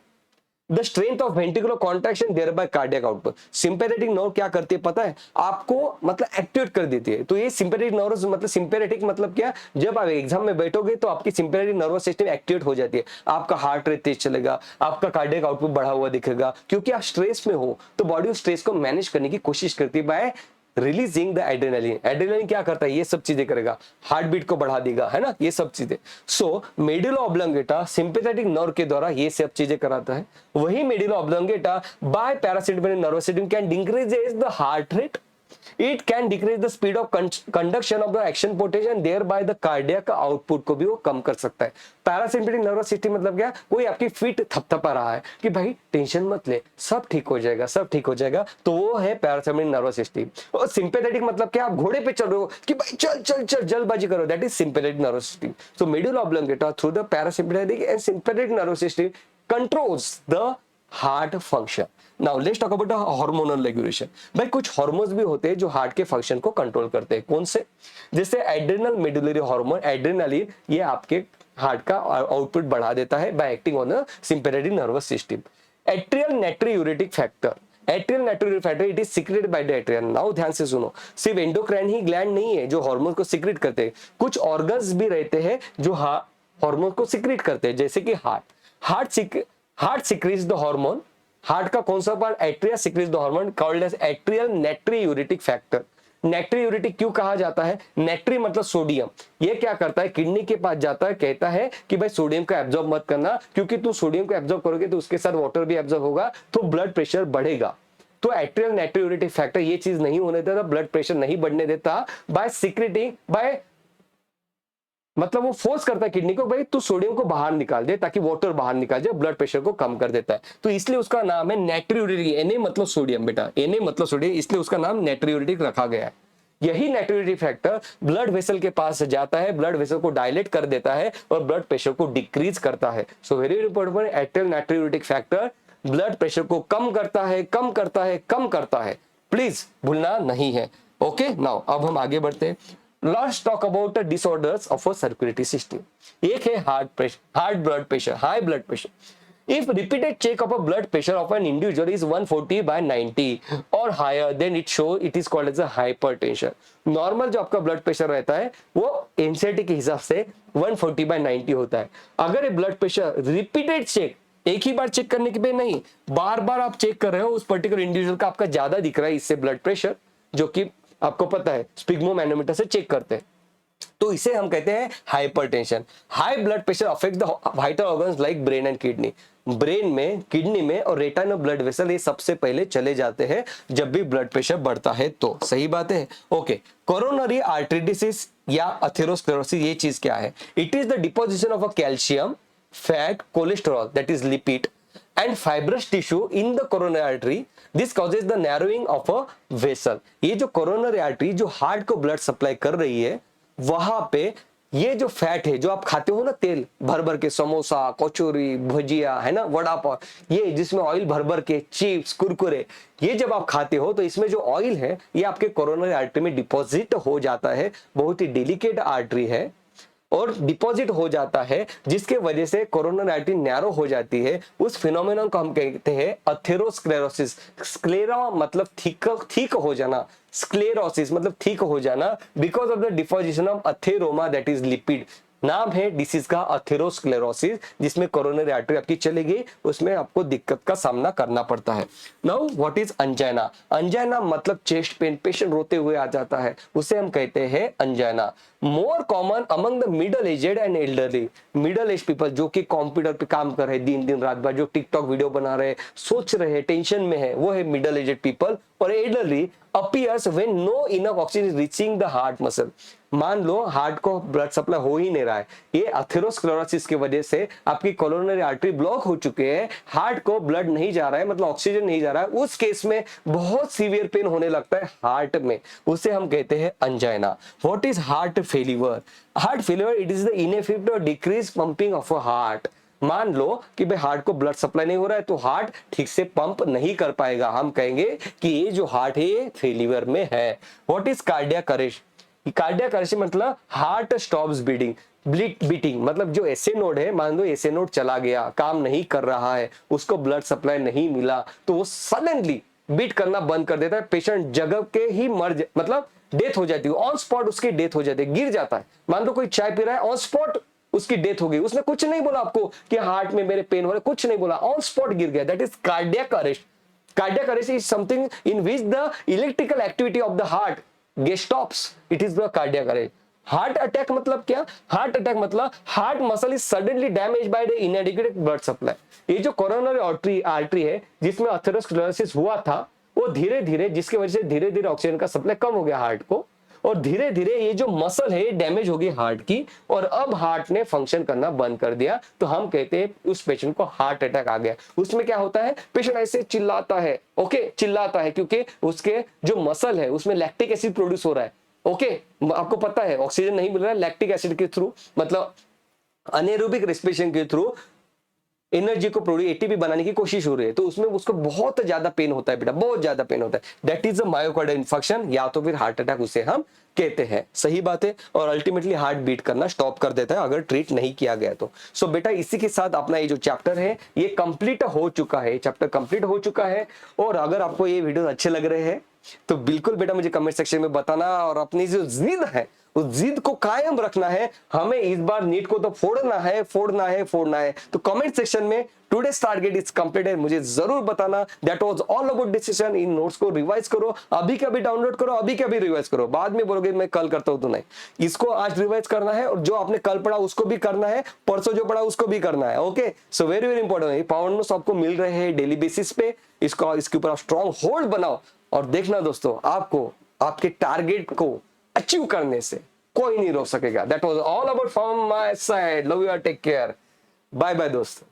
the strength of ventricular contraction, thereby cardiac output. Sympathetic nerve क्या करती है पता है आपको? मतलब एक्टिवेट कर देती है। तो ये सिंपैथेटिक नर्व, मतलब सिंपैथेटिक मतलब क्या? जब आप एग्जाम में बैठोगे तो आपकी सिंपैथेटिक नर्वस सिस्टम एक्टिवेट हो जाती है, आपका हार्ट रेट तेज चलेगा, आपका कार्डियक आउटपुट बढ़ा हुआ दिखेगा। क्योंकि आप स्ट्रेस में हो तो बॉडी उस स्ट्रेस को मैनेज करने की कोशिश करती है bye releasing the adrenaline. Adrenaline क्या करता है? ये सब चीजें करेगा, हार्ट बीट को बढ़ा देगा, है ना, ये सब चीजें। So medulla oblongata sympathetic nerve के द्वारा ये सब चीजें कराता है। वही medulla oblongata by parasympathetic nervous system can decrease the heart rate, it can decrease the speed of conduction of the action potential and thereby the cardiac output को भी वो कम कर सकता है। पैरासिम्पैथेटिक नर्वस सिस्टम मतलब क्या? कोई आपकी फीट थपथपा रहा है कि भाई टेंशन मत ले, सब ठीक हो जाएगा, सब ठीक हो जाएगा, तो वो है पैरासिम्पैथेटिक नर्वस सिस्टम। और सिंपैथेटिक मतलब क्या? आप घोड़े पे चल रहे हो कि भाई चल चल चल जल्दबाजी करो, that is sympathetic nervous system. So medulla oblongata through the parasympathetic and sympathetic nervous system controls the heart function. Now let's talk about hormonal regulation. भाई कुछ हार्मोन्स भी होते हैं जो हार्ट के फंक्शन को कंट्रोल करते हैं। कौन से? जैसे एड्रेनल मेडुलरी हार्मोन, एड्रेनालिन, ये आपके हार्ट का आउटपुट बढ़ा देता है by acting on the sympathetic nervous system. Atrial natriuretic factor, atrial natriuretic factor, it is secreted by the atrium. Now ध्यान से सुनो, सिर्फ एंडोक्राइन ही ग्लैंड नहीं है जो हार्मोन को सीक्रेट करते हैं, कुछ ऑर्गन्स भी रहते हैं जो हार्मोन को सीक्रेट करते हैं, जैसे कि heart secretes the hormone. Heart का कौन सा part? Atria secretes the hormone called as atrial natriuretic factor. Natriuretic क्यों कहा जाता है? नाइट्री मतलब सोडियम। ये क्या करता है? किडनी के पास जाता है, कहता है कि भाई सोडियम को एब्जॉर्ब मत करना, क्योंकि तुम सोडियम को एब्जॉर्ब करोगे तो उसके साथ वाटर भी एब्जॉर्ब होगा, तो ब्लड प्रेशर बढ़ेगा। तो एट्रियल नाइट्रियूरेटिक फैक्टर ये चीज नहीं होने देता, ब्लड प्रेशर नहीं बढ़ने देता बाय सीक्रेटिंग, बाय मतलब वो फोर्स करता है किडनी को, भाई तू सोडियम को बाहर निकाल दे ताकि वाटर बाहर निकाल जाए, ब्लड प्रेशर को कम कर देता है। तो इसलिए उसका नाम है नाइट्रियूरेटिक। Na मतलब सोडियम बेटा, Na मतलब सोडियम, इसलिए उसका नाम नाइट्रियूरेटिक रखा गया है। यही नाइट्रियूरेटिक फैक्टर ब्लड वेसल के पास जाता है, ब्लड वेसल को डायलेट कर देता है और ब्लड प्रेशर को डिक्रीज करता है। So very important, atrial natriuretic factor blood pressure को कम करता है, कम करता है, कम करता है, प्लीज भूलना नहीं है। ओके, नाउ अब हम आगे बढ़ते हैं। Let's talk about the disorders of a circulatory system. एक है heart blood pressure, high blood pressure. If repeated check of a blood pressure of an individual is 140/90 or higher, then it is called as a hypertension. Normal जो आपका blood pressure रहता है वो NCERT के हिसाब से 140/90 होता है। अगर ये ब्लड प्रेशर रिपीटेड चेक, एक ही बार चेक करने के पे नहीं, बार बार आप चेक कर रहे हो, उस पर्टिकुलर इंडिविजुअल का आपका ज्यादा दिख रहा है इससे ब्लड प्रेशर, जो कि आपको पता है स्पिग्मोमैनोमीटर से चेक करते हैं, तो इसे हम कहते हैं hypertension. High blood pressure affect the vital organs like brain and kidney. Brain में, किडनी में और रेटिना में ब्लड वेसल ये सबसे पहले चले जाते हैं जब भी ब्लड प्रेशर बढ़ता है। तो सही बात है। ओके, कोरोनरी आर्टरी डिसीज या अथेरोस्क्लेरोसिस, ये चीज क्या है? It is the deposition of a calcium, fat, cholesterol that is lipid and fibrous tissue in the coronary artery. This causes the narrowing of a vessel. ये जो coronary artery जो heart को blood supply कर रही है, वहां पे ये जो फैट है, जो आप खाते हो ना, तेल भर भर के, समोसा, कचौरी, भजिया, है ना, वड़ा पाव, ये जिसमें ऑयल भर भर के, चिप्स, कुरकुरे, ये जब आप खाते हो तो इसमें जो ऑयल है ये आपके कोरोनरी आर्टरी में डिपॉजिट हो जाता है। बहुत ही डेलिकेट आर्टरी है और डिपॉजिट हो जाता है, जिसके वजह से कोरोनरी आर्टरी नैरो हो जाती है। उस फिनोमेनन को हम कहते हैं अथेरोस्क्लेरोसिस। स्क्लेरा मतलब ठीक हो जाना, स्क्लेरोसिस मतलब ठीक हो जाना, because of the deposition of atheroma that is lipid. नाम है डिसीज का अथेरोस्क्लेरोसिस, जिसमें कोरोनरी आर्टरी आपकी चली गई, उसमें आपको दिक्कत का सामना करना पड़ता है। Now what is angina? Angina मतलब चेस्ट पेन, पेशेंट रोते हुए आ जाता है, उसे हम कहते हैं angina. More common among the middle aged and elderly. Middle age people जो कि कंप्यूटर पे काम कर रहे हैं दिन दिन रात भर, जो टिकटॉक वीडियो बना रहे हैं, सोच रहे हैं, टेंशन में है, वो है मिडल एजेड पीपल। और elderly appears when no enough oxygen is reaching the heart muscle. मान लो हार्ट को ब्लड सप्लाई हो ही नहीं रहा है, ये अथेरोस्क्लेरोसिस की वजह से आपकी कोरोनरी आर्टरी ब्लॉक हो चुके हैं, हार्ट को ब्लड नहीं जा रहा है, मतलब ऑक्सीजन नहीं जा रहा है, उस केस में बहुत सीवियर पेन होने लगता है हार्ट में, उसे हम कहते हैं angina. What is heart failure? Heart failure it is the inefficient और decrease pumping of a heart. मान लो कि भाई हार्ट को ब्लड सप्लाई नहीं हो रहा है तो हार्ट ठीक से पंप नहीं कर पाएगा, हम कहेंगे कि ये जो हार्ट है ये फेलियर में है। What is cardiac arrest? Cardiac arrest मतलब हार्ट स्टॉप्स बीटिंग, मतलब जो एसए नोड है, मान लो एसए नोड चला गया, काम नहीं कर रहा है, उसको ब्लड सप्लाई नहीं मिला, तो वो सडनली बीट करना बंद कर देता है, पेशेंट जगह के ही मतलब डेथ हो जाती है, ऑन स्पॉट उसकी डेथ हो जाती है, गिर जाता है। मान लो कोई चाय पी रहा है, ऑन स्पॉट उसकी डेथ हो गई, उसने कुछ नहीं बोला आपको कि हार्ट में मेरे पेन हो रहा है, कुछ नहीं बोला, ऑन स्पॉट गिर गया, that is cardiac arrest. Cardiac arrest is something in which the electrical activity of the heart stops, it is the cardiac arrest. Heart attack मतलब क्या? हार्ट अटैक मतलब heart muscle is suddenly damage by the इनएडिक्वेट blood supply. ये जो coronary artery है जिसमें atherosclerosis हुआ था, वो धीरे धीरे, जिसकी वजह से धीरे धीरे ऑक्सीजन का सप्लाई कम हो गया हार्ट को, और धीरे धीरे ये जो मसल है डैमेज हो गई हार्ट की, और अब हार्ट ने फंक्शन करना बंद कर दिया, तो हम कहते हैं उस पेशेंट को हार्ट अटैक आ गया। उसमें क्या होता है, पेशेंट ऐसे चिल्लाता है, ओके, चिल्लाता है क्योंकि उसके जो मसल है उसमें लैक्टिक एसिड प्रोड्यूस हो रहा है। ओके, आपको पता है ऑक्सीजन नहीं मिल रहा है, लैक्टिक एसिड के थ्रू, मतलब अनेरोबिक रेस्पिरेशन के थ्रू एनर्जी को प्रोड्यूस, एटीपी बनाने की कोशिश हो रही है, तो उसमें उसको बहुत ज्यादा पेन होता है बेटा, बहुत ज्यादा पेन होता है। That is a myocardial infection या तो फिर हार्ट अटैक उसे हम कहते हैं। सही बात है। और अल्टीमेटली हार्ट बीट करना स्टॉप कर देता है अगर ट्रीट नहीं किया गया तो। सो बेटा इसी के साथ अपना ये जो चैप्टर है ये कंप्लीट हो चुका है, चैप्टर कंप्लीट हो चुका है। और अगर आपको ये वीडियो अच्छे लग रहे हैं तो बिल्कुल बेटा मुझे कमेंट सेक्शन में बताना, और अपनी जो जिद है उस जिद को कायम रखना है। हमें इस बार नीट को तो फोड़ना है, फोड़ना है, फोड़ना है। तो कमेंट सेक्शन में टुडेस टारगेट इज कंप्लीटेड मुझे जरूर बताना। That was all about decision. In notes को रिवाइज करो, अभी के अभी डाउनलोड करो, अभी के अभी रिवाइज करो। बाद में बोलोगे मैं कल करता हूं, तो नहीं, इसको आज रिवाइज करना है, और जो आपने कल पढ़ा उसको भी करना है, परसों जो पढ़ा उसको भी करना है। ओके, सो वेरी वेरी इंपॉर्टेंट है। पावर नोट्स आपको मिल रहे हैं डेली बेसिस पे, इसके ऊपर आप स्ट्रॉन्ग होल्ड बनाओ, और देखना दोस्तों आपको आपके टारगेट को अचीव करने से कोई नहीं रोक सकेगा। That was all about from my side. Love you, take care, bye bye दोस्तों।